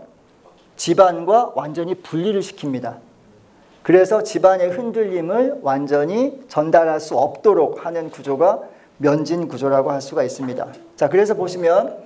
집안과 완전히 분리를 시킵니다. 그래서 집안의 흔들림을 완전히 전달할 수 없도록 하는 구조가 면진 구조라고 할 수가 있습니다. 자, 그래서 보시면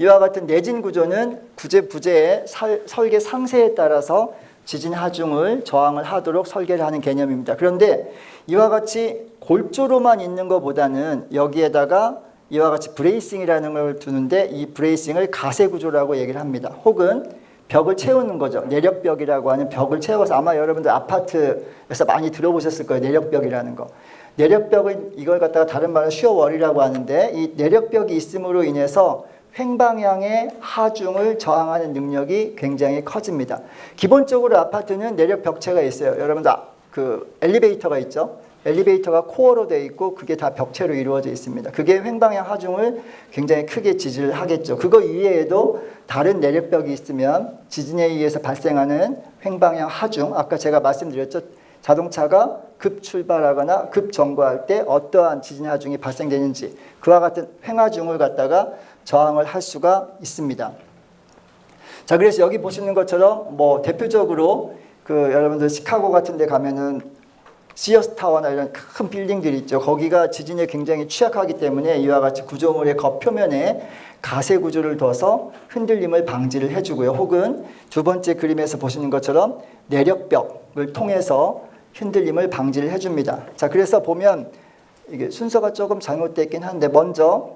이와 같은 내진 구조는 구제 부재의 설계 상세에 따라서 지진 하중을 저항을 하도록 설계를 하는 개념입니다. 그런데 이와 같이 골조로만 있는 것보다는 여기에다가 이와 같이 브레이싱이라는 걸 두는데 이 브레이싱을 가세 구조라고 얘기를 합니다. 혹은 벽을 채우는 거죠. 내력벽이라고 하는 벽을 채워서 아마 여러분들 아파트에서 많이 들어보셨을 거예요. 내력벽이라는 거. 내력벽은 이걸 갖다가 다른 말로 슈어월이라고 하는데 이 내력벽이 있음으로 인해서 횡방향의 하중을 저항하는 능력이 굉장히 커집니다. 기본적으로 아파트는 내력 벽체가 있어요. 여러분들 그 엘리베이터가 있죠. 엘리베이터가 코어로 되어 있고 그게 다 벽체로 이루어져 있습니다. 그게 횡방향 하중을 굉장히 크게 지지를 하겠죠. 그거 이외에도 다른 내력벽이 있으면 지진에 의해서 발생하는 횡방향 하중, 아까 제가 말씀드렸죠. 자동차가 급 출발하거나 급 점거할 때 어떠한 지진 하중이 발생되는지 그와 같은 횡하중을 갖다가 저항을 할 수가 있습니다. 자, 그래서 여기 보시는 것처럼 뭐 대표적으로 그 여러분들 시카고 같은 데 가면은 시어스 타워나 이런 큰 빌딩들이 있죠. 거기가 지진에 굉장히 취약하기 때문에 이와 같이 구조물의 겉표면에 가세 구조를 둬서 흔들림을 방지를 해주고요. 혹은 두 번째 그림에서 보시는 것처럼 내력벽을 통해서 흔들림을 방지를 해줍니다. 자, 그래서 보면 이게 순서가 조금 잘못됐긴 한데 먼저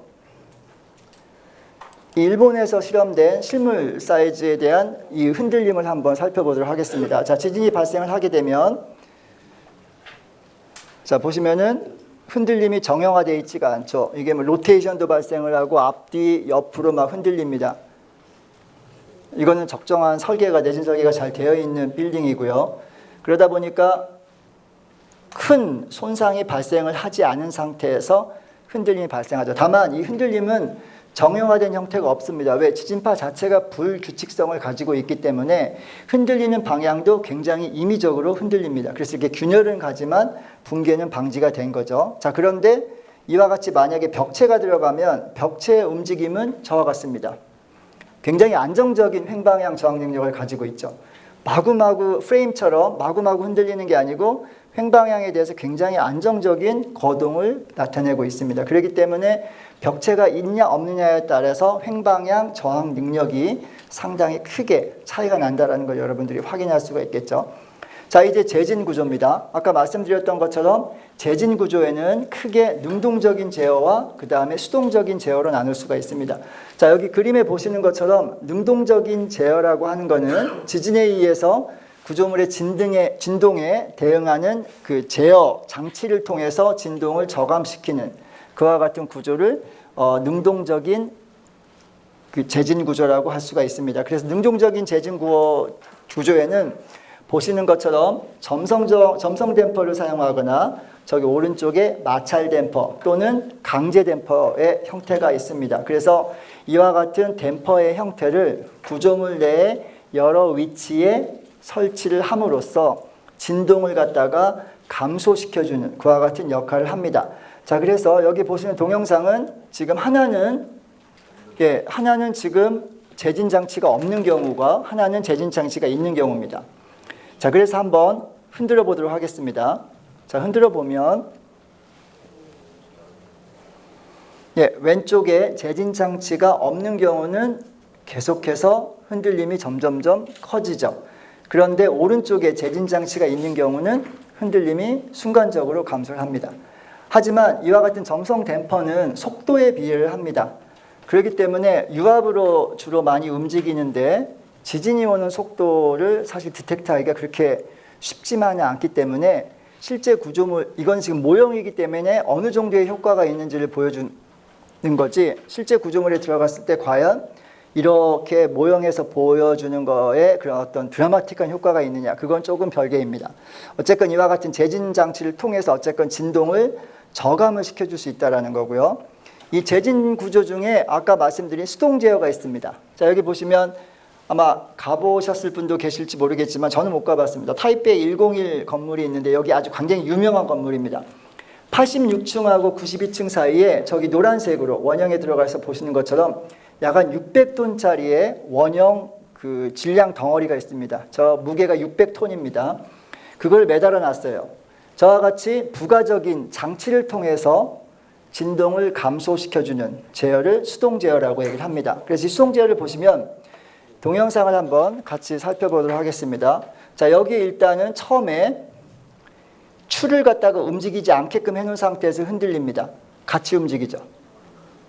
일본에서 실험된 실물 사이즈에 대한 이 흔들림을 한번 살펴보도록 하겠습니다. 자, 지진이 발생을 하게 되면 자, 보시면은 흔들림이 정형화되어 있지가 않죠. 이게 뭐 로테이션도 발생을 하고 앞뒤 옆으로 막 흔들립니다. 이거는 적정한 설계가 내진 설계가 잘 되어 있는 빌딩이고요. 그러다 보니까 큰 손상이 발생을 하지 않은 상태에서 흔들림이 발생하죠. 다만 이 흔들림은 정형화된 형태가 없습니다. 왜? 지진파 자체가 불규칙성을 가지고 있기 때문에 흔들리는 방향도 굉장히 임의적으로 흔들립니다. 그래서 이게 균열은 가지만 붕괴는 방지가 된 거죠. 자, 그런데 이와 같이 만약에 벽체가 들어가면 벽체의 움직임은 저와 같습니다. 굉장히 안정적인 횡방향 저항 능력을 가지고 있죠. 마구마구 프레임처럼 마구마구 흔들리는 게 아니고 횡방향에 대해서 굉장히 안정적인 거동을 나타내고 있습니다. 그렇기 때문에 벽체가 있냐 없느냐에 따라서 횡방향 저항 능력이 상당히 크게 차이가 난다는 걸 여러분들이 확인할 수가 있겠죠. 자, 이제 재진 구조입니다. 아까 말씀드렸던 것처럼 재진 구조에는 크게 능동적인 제어와 그 다음에 수동적인 제어로 나눌 수가 있습니다. 자, 여기 그림에 보시는 것처럼 능동적인 제어라고 하는 거는 지진에 의해서 구조물의 진동에 대응하는 그 제어 장치를 통해서 진동을 저감시키는 그와 같은 구조를 능동적인 그 재진 구조라고 할 수가 있습니다. 그래서 능동적인 재진 구조에는 보시는 것처럼 점성 댐퍼를 사용하거나 저기 오른쪽에 마찰 댐퍼 또는 강제 댐퍼의 형태가 있습니다. 그래서 이와 같은 댐퍼의 형태를 구조물 내에 여러 위치에 설치를 함으로써 진동을 갖다가 감소시켜주는 그와 같은 역할을 합니다. 자, 그래서 여기 보시는 동영상은 지금 하나는 지금 재진 장치가 없는 경우가 하나는 재진 장치가 있는 경우입니다. 자, 그래서 한번 흔들어 보도록 하겠습니다. 자, 흔들어 보면 왼쪽에 재진 장치가 없는 경우는 계속해서 흔들림이 점점점 커지죠. 그런데 오른쪽에 재진 장치가 있는 경우는 흔들림이 순간적으로 감소를 합니다. 하지만 이와 같은 점성 댐퍼는 속도에 비례를 합니다. 그렇기 때문에 유압으로 주로 많이 움직이는데 지진이 오는 속도를 사실 디텍트하기가 그렇게 쉽지만은 않기 때문에 실제 구조물, 이건 지금 모형이기 때문에 어느 정도의 효과가 있는지를 보여주는 거지 실제 구조물에 들어갔을 때 과연 이렇게 모형에서 보여주는 거에 그런 어떤 드라마틱한 효과가 있느냐, 그건 조금 별개입니다. 어쨌건 이와 같은 재진 장치를 통해서 어쨌건 진동을 저감을 시켜줄 수 있다는 거고요. 이 재진 구조 중에 아까 말씀드린 수동 제어가 있습니다. 자, 여기 보시면 아마 가보셨을 분도 계실지 모르겠지만 저는 못 가봤습니다. 타이베이 101 건물이 있는데 여기 아주 굉장히 유명한 건물입니다. 86층하고 92층 사이에 저기 노란색으로 원형에 들어가서 보시는 것처럼 약 한 600톤짜리의 원형 그 질량 덩어리가 있습니다. 저 무게가 600톤입니다. 그걸 매달아 놨어요. 저와 같이 부가적인 장치를 통해서 진동을 감소시켜주는 제어를 수동 제어라고 얘기를 합니다. 그래서 이 수동 제어를 보시면 동영상을 한번 같이 살펴보도록 하겠습니다. 자, 여기 일단은 처음에 추를 갖다가 움직이지 않게끔 해놓은 상태에서 흔들립니다. 같이 움직이죠.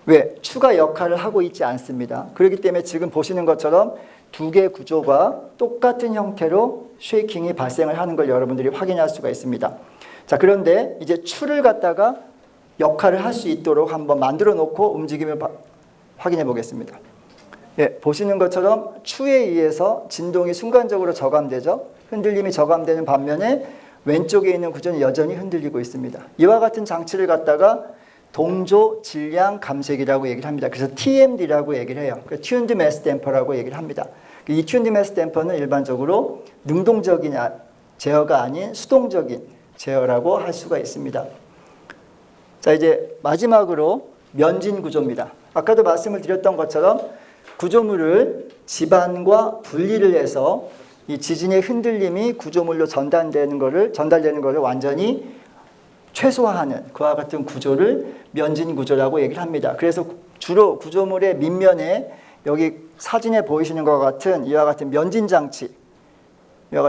왜? 추가 역할을 하고 있지 않습니다. 그렇기 때문에 지금 보시는 것처럼 두 개의 구조가 똑같은 형태로 쉐이킹이 발생을 하는 걸 여러분들이 확인할 수가 있습니다. 자, 그런데 이제 추를 갖다가 역할을 할 수 있도록 한번 만들어 놓고 움직임을 확인해 보겠습니다. 예, 보시는 것처럼 추에 의해서 진동이 순간적으로 저감되죠. 흔들림이 저감되는 반면에 왼쪽에 있는 구조는 여전히 흔들리고 있습니다. 이와 같은 장치를 갖다가 동조 질량 감색이라고 얘기를 합니다. 그래서 TMD라고 얘기를 해요. Tuned Mass Damper라고 얘기를 합니다. 이 Tuned Mass Damper는 일반적으로 능동적인 제어가 아닌 수동적인 제어라고 할 수가 있습니다. 자, 이제 마지막으로 면진 구조입니다. 아까도 말씀을 드렸던 것처럼 구조물을 지반과 분리를 해서 이 지진의 흔들림이 구조물로 전달되는 것을 완전히 최소화하는 그와 같은 구조를 면진 구조라고 얘기를 합니다. 그래서 주로 구조물의 밑면에 여기 사진에 보이시는 것과 같은 이와 같은 면진 장치, 이와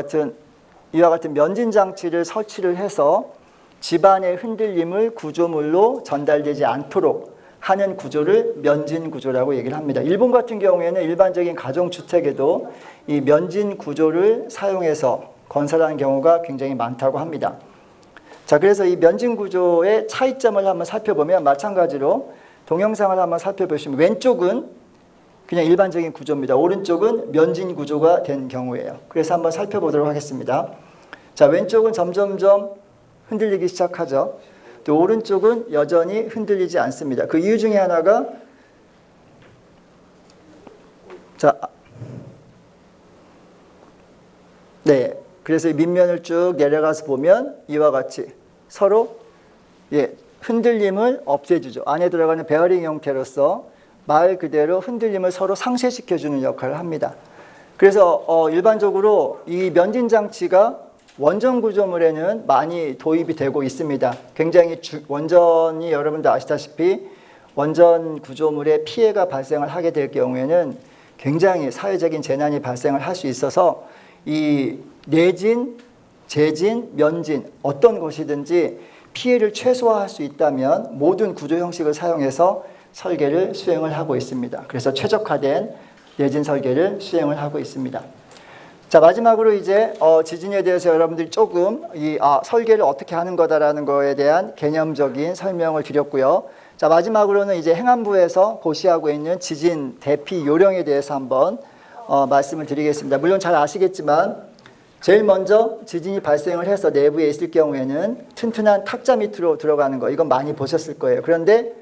같은 면진 장치를 설치를 해서 지반의 흔들림을 구조물로 전달되지 않도록 하는 구조를 면진 구조라고 얘기를 합니다. 일본 같은 경우에는 일반적인 가정주택에도 이 면진 구조를 사용해서 건설하는 경우가 굉장히 많다고 합니다. 자, 그래서 이 면진 구조의 차이점을 한번 살펴보면 마찬가지로 동영상을 한번 살펴보시면 왼쪽은 그냥 일반적인 구조입니다. 오른쪽은 면진 구조가 된 경우예요. 그래서 한번 살펴보도록 하겠습니다. 자, 왼쪽은 점점점 흔들리기 시작하죠. 또 오른쪽은 여전히 흔들리지 않습니다. 그 이유 중에 하나가 그래서 밑면을 쭉 내려가서 보면 이와 같이 서로 흔들림을 없애주죠. 안에 들어가는 베어링 형태로서 말 그대로 흔들림을 서로 상쇄시켜주는 역할을 합니다. 그래서 일반적으로 이 면진 장치가 원전 구조물에는 많이 도입이 되고 있습니다. 굉장히 원전이 여러분들 아시다시피 원전 구조물에 피해가 발생을 하게 될 경우에는 굉장히 사회적인 재난이 발생을 할 수 있어서 이 내진, 재진, 면진 어떤 것이든지 피해를 최소화할 수 있다면 모든 구조 형식을 사용해서 설계를 수행을 하고 있습니다. 그래서 최적화된 내진 설계를 수행을 하고 있습니다. 자, 마지막으로 이제 지진에 대해서 여러분들이 조금 설계를 어떻게 하는 거다라는 거에 대한 개념적인 설명을 드렸고요. 자, 마지막으로는 이제 행안부에서 고시하고 있는 지진 대피 요령에 대해서 한번 말씀을 드리겠습니다. 물론 잘 아시겠지만 제일 먼저 지진이 발생을 해서 내부에 있을 경우에는 튼튼한 탁자 밑으로 들어가는 거, 이건 많이 보셨을 거예요. 그런데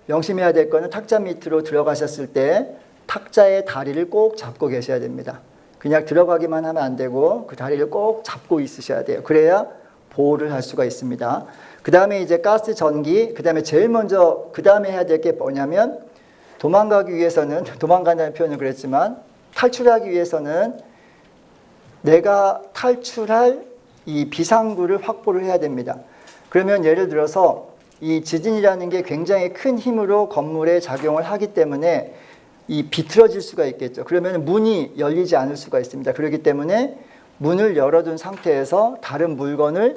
명심해야 될 거는 탁자 밑으로 들어가셨을 때 탁자의 다리를 꼭 잡고 계셔야 됩니다. 그냥 들어가기만 하면 안 되고 그 다리를 꼭 잡고 있으셔야 돼요. 그래야 보호를 할 수가 있습니다. 그 다음에 이제 가스 전기, 그 다음에 제일 먼저 그 다음에 해야 될 게 뭐냐면 도망가기 위해서는, 도망간다는 표현은 그랬지만 탈출하기 위해서는 내가 탈출할 이 비상구를 확보를 해야 됩니다. 그러면 예를 들어서 이 지진이라는 게 굉장히 큰 힘으로 건물에 작용을 하기 때문에 이 비틀어질 수가 있겠죠. 그러면 문이 열리지 않을 수가 있습니다. 그렇기 때문에 문을 열어둔 상태에서 다른 물건을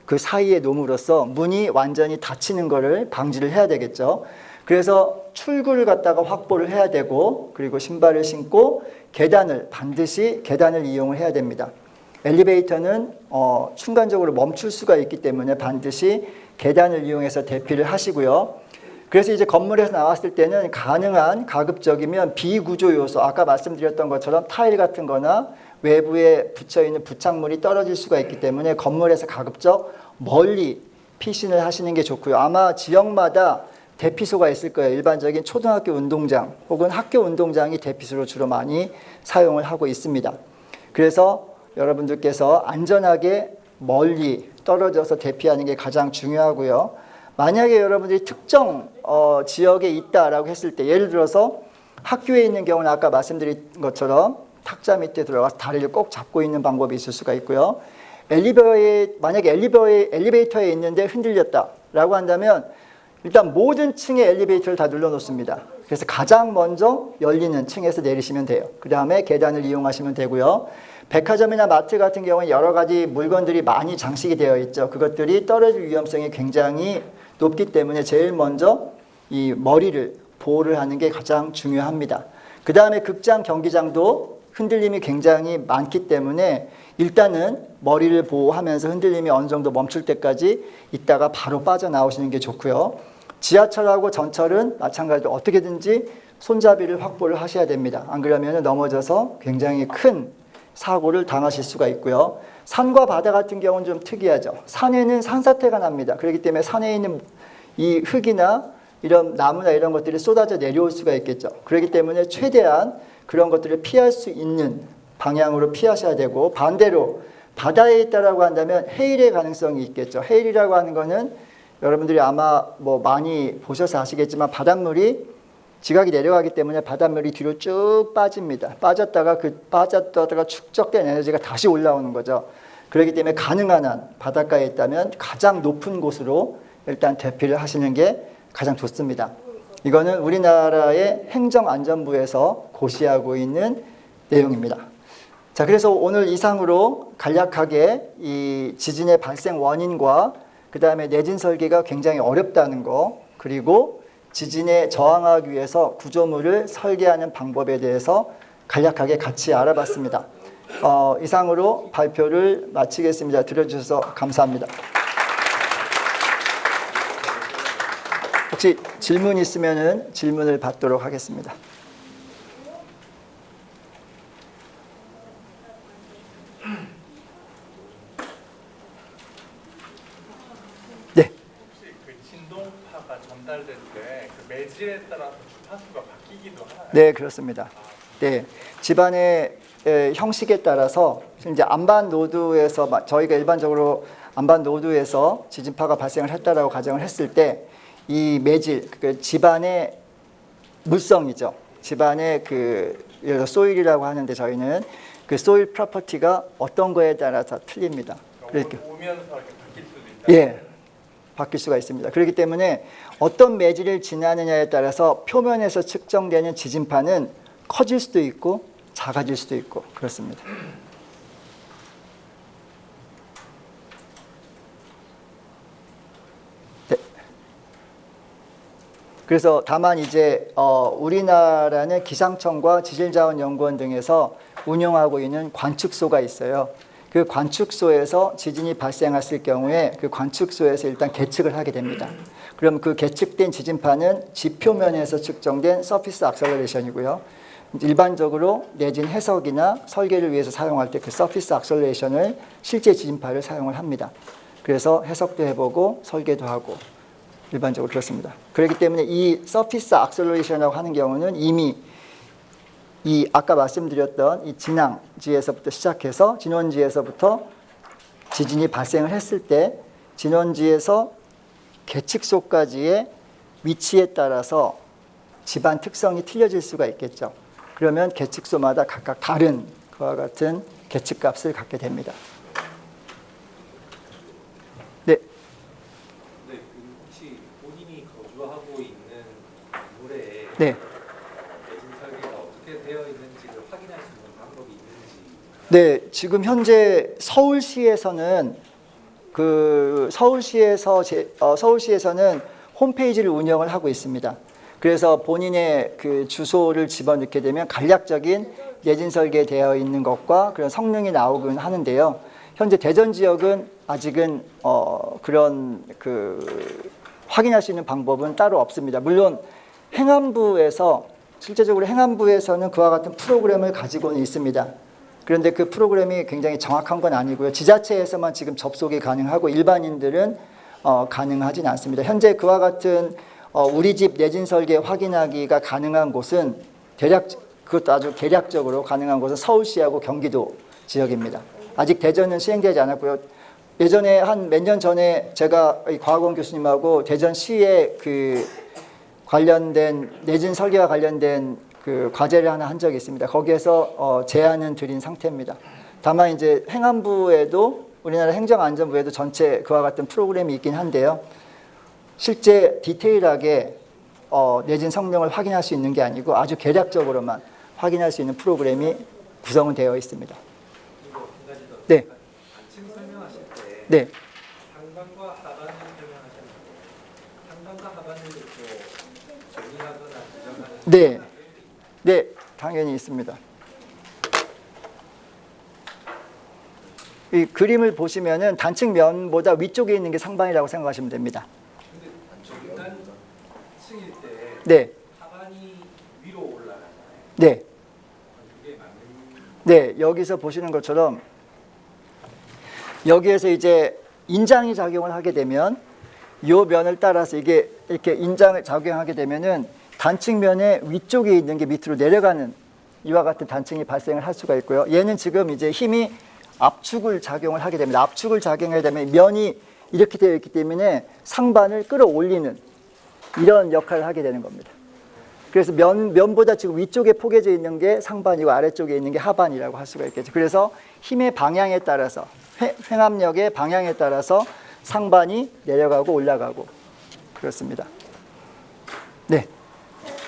그 사이에 놓음으로써 문이 완전히 닫히는 것을 방지를 해야 되겠죠. 그래서 출구를 갖다가 확보를 해야 되고, 그리고 신발을 신고 반드시 계단을 이용을 해야 됩니다. 엘리베이터는 순간적으로 멈출 수가 있기 때문에 반드시 계단을 이용해서 대피를 하시고요. 그래서 이제 건물에서 나왔을 때는 가능한 가급적이면 비구조 요소, 아까 말씀드렸던 것처럼 타일 같은 거나 외부에 붙여있는 부착물이 떨어질 수가 있기 때문에 건물에서 가급적 멀리 피신을 하시는 게 좋고요. 아마 지역마다 대피소가 있을 거예요. 일반적인 초등학교 운동장 혹은 학교 운동장이 대피소로 주로 많이 사용을 하고 있습니다. 그래서 여러분들께서 안전하게 멀리 떨어져서 대피하는 게 가장 중요하고요. 만약에 여러분들이 특정 지역에 있다라고 했을 때, 예를 들어서 학교에 있는 경우는 아까 말씀드린 것처럼 탁자 밑에 들어가서 다리를 꼭 잡고 있는 방법이 있을 수가 있고요. 만약에 엘리베이터에 있는데 흔들렸다라고 한다면 일단 모든 층의 엘리베이터를 다 눌러놓습니다. 그래서 가장 먼저 열리는 층에서 내리시면 돼요. 그 다음에 계단을 이용하시면 되고요. 백화점이나 마트 같은 경우는 여러 가지 물건들이 많이 장식이 되어 있죠. 그것들이 떨어질 위험성이 굉장히 높기 때문에 제일 먼저 이 머리를 보호를 하는 게 가장 중요합니다. 그 다음에 극장, 경기장도 흔들림이 굉장히 많기 때문에 일단은 머리를 보호하면서 흔들림이 어느 정도 멈출 때까지 있다가 바로 빠져나오시는 게 좋고요. 지하철하고 전철은 마찬가지로 어떻게든지 손잡이를 확보를 하셔야 됩니다. 안 그러면 넘어져서 굉장히 큰 사고를 당하실 수가 있고요. 산과 바다 같은 경우는 좀 특이하죠. 산에는 산사태가 납니다. 그렇기 때문에 산에 있는 이 흙이나 이런 나무나 이런 것들이 쏟아져 내려올 수가 있겠죠. 그렇기 때문에 최대한 그런 것들을 피할 수 있는 방향으로 피하셔야 되고, 반대로 바다에 있다라고 한다면 해일의 가능성이 있겠죠. 해일이라고 하는 거는 여러분들이 아마 뭐 많이 보셔서 아시겠지만 바닷물이 지각이 내려가기 때문에 바닷물이 뒤로 쭉 빠집니다. 빠졌다가 축적된 에너지가 다시 올라오는 거죠. 그렇기 때문에 가능한 한 바닷가에 있다면 가장 높은 곳으로 일단 대피를 하시는 게 가장 좋습니다. 이거는 우리나라의 행정안전부에서 고시하고 있는 내용입니다. 자, 그래서 오늘 이상으로 간략하게 이 지진의 발생 원인과 그 다음에 내진 설계가 굉장히 어렵다는 거, 그리고 지진에 저항하기 위해서 구조물을 설계하는 방법에 대해서 간략하게 같이 알아봤습니다. 이상으로 발표를 마치겠습니다. 들어주셔서 감사합니다. 혹시 질문 있으면 질문을 받도록 하겠습니다. 네. 혹시 그 진동파가 전달될 때 그 매질에 따라서 주파수가 바뀌기도 하나요? 네, 그렇습니다. 네, 집안의 형식에 따라서 이제 안반 노드에서 저희가 일반적으로 안반 노드에서 지진파가 발생을 했다라고 가정을 했을 때 이 매질, 그 집안의 물성이죠. 집안의 그 예를 들어 소일이라고 하는데 저희는 그 소일 프로퍼티가 어떤 거에 따라서 틀립니다. 그러니까 오면서 이렇게 바뀔 수도 있다. 예, 바뀔 수가 있습니다. 그렇기 때문에 어떤 매질을 지나느냐에 따라서 표면에서 측정되는 지진파는 커질 수도 있고 작아질 수도 있고 그렇습니다. 네. 그래서 다만 이제 우리나라는 기상청과 지질자원연구원 등에서 운영하고 있는 관측소가 있어요. 그 관측소에서 지진이 발생했을 경우에 그 관측소에서 일단 계측을 하게 됩니다. 그럼 그 계측된 지진파는 지표면에서 측정된 서피스 악셀러레이션이고요. 일반적으로 내진 해석이나 설계를 위해서 사용할 때 그 서피스 악셀러레이션을 실제 지진파를 사용을 합니다. 그래서 해석도 해보고 설계도 하고 일반적으로 그렇습니다. 그렇기 때문에 이 서피스 악셀러레이션이라고 하는 경우는 이미 이 아까 말씀드렸던 이 진앙지에서부터 시작해서 진원지에서부터 지진이 발생을 했을 때 진원지에서 계측소까지의 위치에 따라서 집안 특성이 틀려질 수가 있겠죠. 그러면 계측소마다 각각 다른 그와 같은 계측값을 갖게 됩니다. 네. 네, 그 혹시 본인이 거주하고 있는 건물에 네. 내진 설계가 어떻게 되어 있는지를 확인할 수 있는 방법이 있는지. 네, 지금 현재 서울시에서는 서울시에서는 홈페이지를 운영을 하고 있습니다. 그래서 본인의 그 주소를 집어넣게 되면 간략적인 내진 설계되어 있는 것과 그런 성능이 나오긴 하는데요. 현재 대전 지역은 아직은 그런 그 확인할 수 있는 방법은 따로 없습니다. 물론 실제적으로 행안부에서는 그와 같은 프로그램을 가지고는 있습니다. 그런데 그 프로그램이 굉장히 정확한 건 아니고요. 지자체에서만 지금 접속이 가능하고 일반인들은 가능하진 않습니다. 현재 그와 같은 우리 집 내진 설계 확인하기가 가능한 곳은 그것도 아주 대략적으로 가능한 곳은 서울시하고 경기도 지역입니다. 아직 대전은 시행되지 않았고요. 예전에 한 몇 년 전에 제가 이 과학원 교수님하고 대전시에 그 관련된 내진 설계와 관련된 그 과제를 하나 한 적이 있습니다. 거기에서 제안은 드린 상태입니다. 다만 이제 행안부에도 우리나라 행정안전부에도 전체 그와 같은 프로그램이 있긴 한데요. 실제 디테일하게 내진 성능을 확인할 수 있는 게 아니고 아주 개략적으로만 확인할 수 있는 프로그램이 구성은 되어 있습니다. 그리고 한 가지 더. 네. 단층 설명하실 때 네. 상반과 하반을 설명하셨는데 상반과 하반을 또 정의하거나 지정하는 네. 네, 당연히 있습니다. 이 그림을 보시면은 단층 면보다 위쪽에 있는 게 상반이라고 생각하시면 됩니다. 근데 일단 층일 때 네. 하반이 위로 올라가잖아요. 네. 그게 맞는 네, 여기서 보시는 것처럼 여기에서 이제 인장이 작용을 하게 되면 이 면을 따라서 이게 이렇게 인장을 작용하게 되면은 단층면의 위쪽에 있는 게 밑으로 내려가는 이와 같은 단층이 발생을 할 수가 있고요. 얘는 지금 이제 힘이 압축을 작용을 하게 됩니다. 압축을 작용하게 되면 면이 이렇게 되어 있기 때문에 상반을 끌어올리는 이런 역할을 하게 되는 겁니다. 그래서 면보다 지금 위쪽에 포개져 있는 게 상반이고 아래쪽에 있는 게 하반이라고 할 수가 있겠죠. 그래서 힘의 방향에 따라서 횡압력의 방향에 따라서 상반이 내려가고 올라가고 그렇습니다. 네.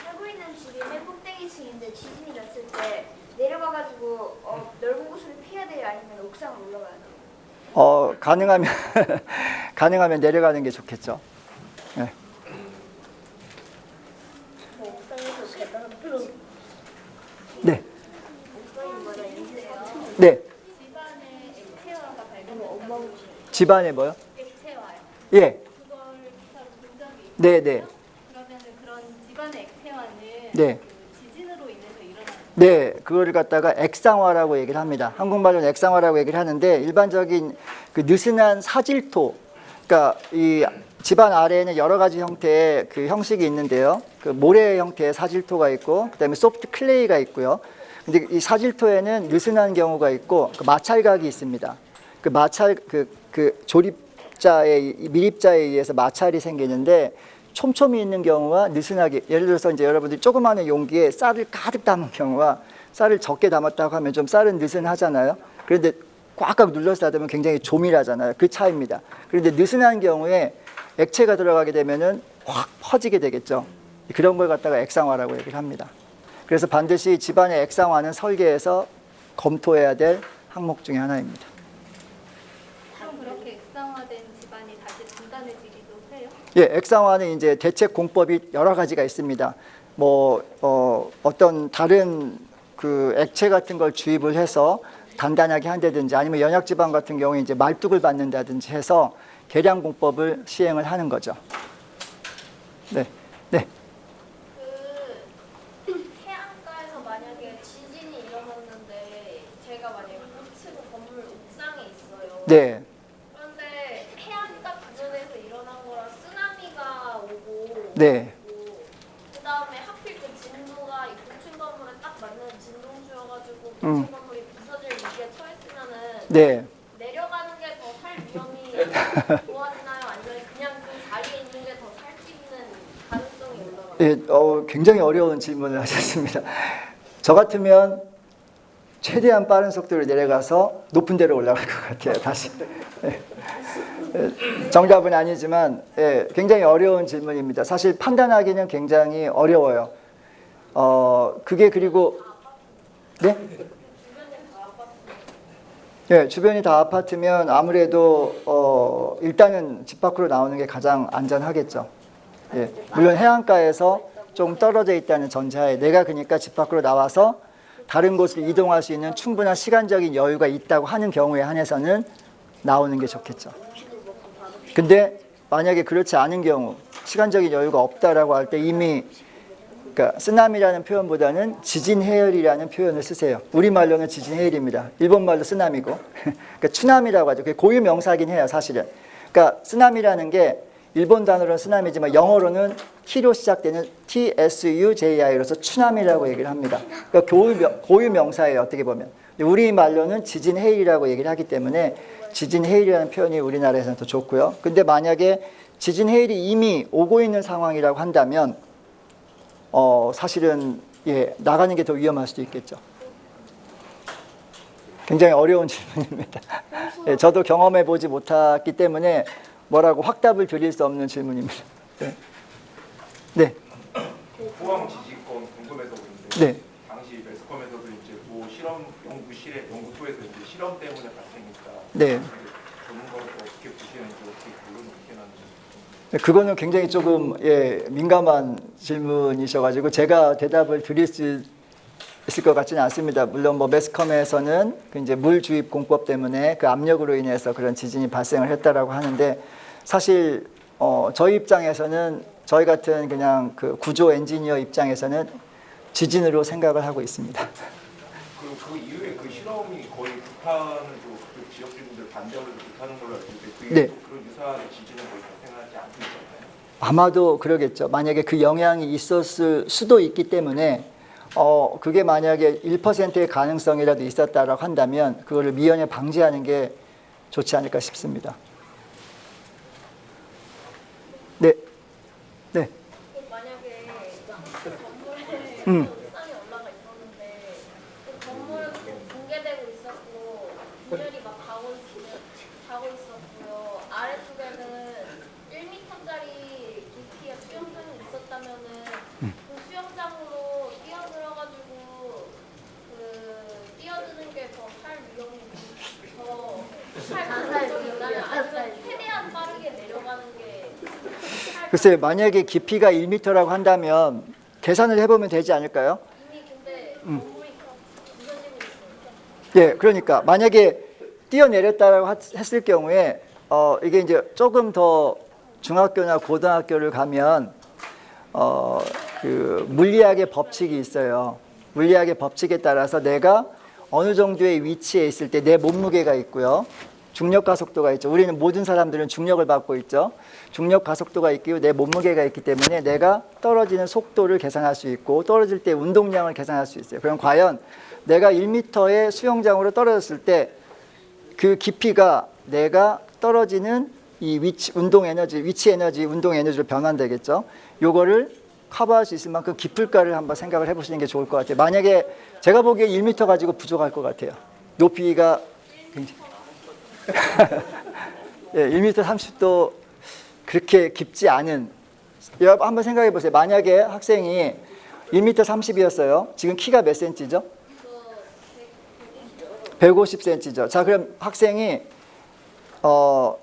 살고 있는 집이 맨 꼭대기층인데 지진이 났을 때 내려가가지고 넓은 곳을 피해야 돼요? 아니면 옥상을 올라가야 돼요? 가능하면 가능하면 내려가는 게 좋겠죠. 네. 옥상에서 계단을 네. 옥상이 뭐라 인데요? 네. 집안에 액체화가 발견됐다고. 집안에 뭐요? 액체화요. 예. 그걸 기사로 본 적이 있어요. 네, 네. 그러면은 그런 집안의 액체화는 네. 그 지진으로 인해서 일어나는 네, 그거를 갖다가 액상화라고 얘기를 합니다. 한국말로는 액상화라고 얘기를 하는데 일반적인 그 느슨한 사질토, 그러니까 이 집안 아래에는 여러 가지 형태의 그 형식이 있는데요. 그 모래 형태의 사질토가 있고, 그다음에 소프트 클레이가 있고요. 근데 이 사질토에는 느슨한 경우가 있고, 그 마찰각이 있습니다. 그 마찰 그 조립자의 밀입자에 의해서 마찰이 생기는데. 촘촘히 있는 경우와 느슨하게, 예를 들어서 이제 여러분들이 조그마한 용기에 쌀을 가득 담은 경우와 쌀을 적게 담았다고 하면 좀 쌀은 느슨하잖아요. 그런데 꽉꽉 눌러서 닫으면 굉장히 조밀하잖아요. 그 차이입니다. 그런데 느슨한 경우에 액체가 들어가게 되면은 확 퍼지게 되겠죠. 그런 걸 갖다가 액상화라고 얘기를 합니다. 그래서 반드시 집안의 액상화는 설계에서 검토해야 될 항목 중에 하나입니다. 그럼 그렇게 액상화된 집안이 다시 단단해지기도 해요? 예, 액상화는 이제 대책 공법이 여러 가지가 있습니다. 뭐 어떤 다른 그 액체 같은 걸 주입을 해서 단단하게 한다든지 아니면 연약 지방 같은 경우에 이제 말뚝을 받는다든지 해서 계량 공법을 시행을 하는 거죠. 네, 네, 그 해안가에서 만약에 지진이 일어났는데 제가 만약에 고치고 건물 옥상에 있어요. 네, 그런데 해안가 부근에서 일어난 거라 쓰나미가 오고 네, 그 다음에 하필 그 진도가 이 고층 건물에 딱 맞는 진동주여가지고 음. 고층 건물이 부서질 위기에 처했으면은 네. 내려가는 게 더 살 위험이 좋아지나요? 아니면 그냥 그 자리에 있는 게 더 살 수 있는 가능성이 올라가요? 예, 굉장히 어려운 질문을 하셨습니다. 저 같으면 최대한 빠른 속도로 내려가서 높은 데로 올라갈 것 같아요. 다시. 예. 정답은 아니지만 굉장히 어려운 질문입니다. 사실 판단하기는 굉장히 어려워요. 그게 그리고 네? 네, 주변이 다 아파트면 아무래도 일단은 집 밖으로 나오는 게 가장 안전하겠죠. 예, 물론 해안가에서 좀 떨어져 있다는 전제하에 내가 그러니까 집 밖으로 나와서 다른 곳을 이동할 수 있는 충분한 시간적인 여유가 있다고 하는 경우에 한해서는 나오는 게 좋겠죠. 근데 만약에 그렇지 않은 경우, 시간적인 여유가 없다라고 할 때 이미 그러니까 쓰나미라는 표현보다는 지진 해열이라는 표현을 쓰세요. 우리말로는 지진 해열입니다. 일본말로 쓰나미고. 그러니까 추나미라고 하죠. 그게 고유 명사긴 해요, 사실은. 그러니까 쓰나미라는 게 일본 단어로는 쓰나미지만 영어로는 T로 시작되는 TSUJI로서 추나미라고 얘기를 합니다. 그러니까 고유 명사예요, 어떻게 보면. 우리 말로는 지진 해일이라고 얘기를 하기 때문에 지진 해일이라는 표현이 우리나라에서는 더 좋고요. 근데 만약에 지진 해일이 이미 오고 있는 상황이라고 한다면 사실은 나가는 게 더 위험할 수도 있겠죠. 굉장히 어려운 질문입니다. 저도 경험해 보지 못했기 때문에 뭐라고 확답을 드릴 수 없는 질문입니다. 네. 네. 포항 지진건 궁금해서 그런데 네. 당시 매스컴에서도 이제 실험 연구소에서 이제 실험 때문에 발생했다. 네. 전문가로서 어떻게 보시는지 어떻게 결론을 어떻게 나는지. 그거는 굉장히 조금 민감한 질문이셔가지고 제가 대답을 드릴 수 있을 것 같지는 않습니다. 물론 뭐 매스컴에서는 그 이제 물 주입 공법 때문에 그 압력으로 인해서 그런 지진이 발생을 했다라고 하는데 사실 저희 입장에서는 저희 같은 그냥 그 구조 엔지니어 입장에서는 지진으로 생각을 하고 있습니다. 그 이후에 그 실험이 거의 불타는 그 지역 주민들 반대하고 불타는 걸로 알고 있는데 그 네. 그런 유사한 지진은 거의 발생하지 않고 있잖아요. 아마도 그러겠죠. 만약에 그 영향이 있었을 수도 있기 때문에 그게 만약에 1%의 가능성이라도 있었다라고 한다면 그거를 미연에 방지하는 게 좋지 않을까 싶습니다. 네. 네. 만약에 건물에 옥상에 올라가 있었는데 그 건물은 붕괴되고 있었고 분열이 막 가고 있었고요. 아래쪽에는 1m짜리 깊이의 수영장이 있었다면은 그 수영장으로 뛰어들어가지고 뛰어드는 게 더 할 위험이 더할 가능성이 있다면 아니면 최대한 빠르게 내려가는 게 글쎄요, 만약에 깊이가 1m라고 한다면 계산을 해보면 되지 않을까요? 이미 근데 건물이 부서지고 있으니까 예, 그러니까 만약에 뛰어내렸다라고 했을 경우에 이게 이제 조금 더 중학교나 고등학교를 가면 그 물리학의 법칙이 있어요. 물리학의 법칙에 따라서 내가 어느 정도의 위치에 있을 때 내 몸무게가 있고요. 중력 가속도가 있죠. 우리는 모든 사람들은 중력을 받고 있죠. 중력 가속도가 있고 내 몸무게가 있기 때문에 내가 떨어지는 속도를 계산할 수 있고 떨어질 때 운동량을 계산할 수 있어요. 그럼 과연 내가 1m의 수영장으로 떨어졌을 때 그 깊이가 내가 떨어지는 이 위치 에너지, 운동 에너지로 변환되겠죠. 요거를 커버할 수 있을 만큼 깊을까를 한번 생각을 해보시는 게 좋을 것 같아요. 만약에 제가 보기에 1m 가지고 부족할 것 같아요. 높이가 굉장히 예, 1m 30도 그렇게 깊지 않은. 여러분 한번 생각해 보세요. 만약에 학생이 1m 30이었어요. 지금 키가 몇 cm죠? 150cm죠. 자, 그럼 학생이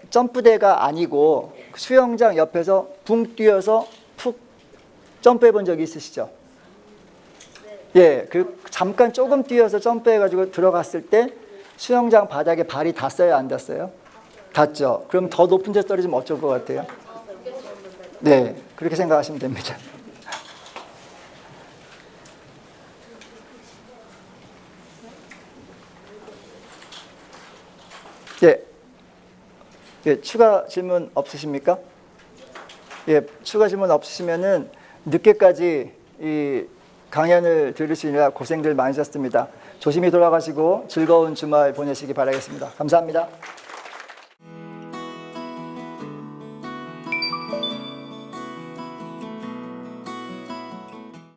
점프대가 아니고 수영장 옆에서 붕 뛰어서 푹 점프해 본 적이 있으시죠? 예, 그 잠깐 조금 뛰어서 점프해 가지고 들어갔을 때 수영장 바닥에 발이 닿았어요, 안 닿았어요? 닿죠. 그럼 더 높은 데 떨어지면 어쩔 것 같아요? 네, 그렇게 생각하시면 됩니다. 예, 추가 질문 없으십니까? 예, 추가 질문 없으시면은 늦게까지 이 강연을 들으시느라 고생들 많으셨습니다. 조심히 돌아가시고 즐거운 주말 보내시기 바라겠습니다. 감사합니다.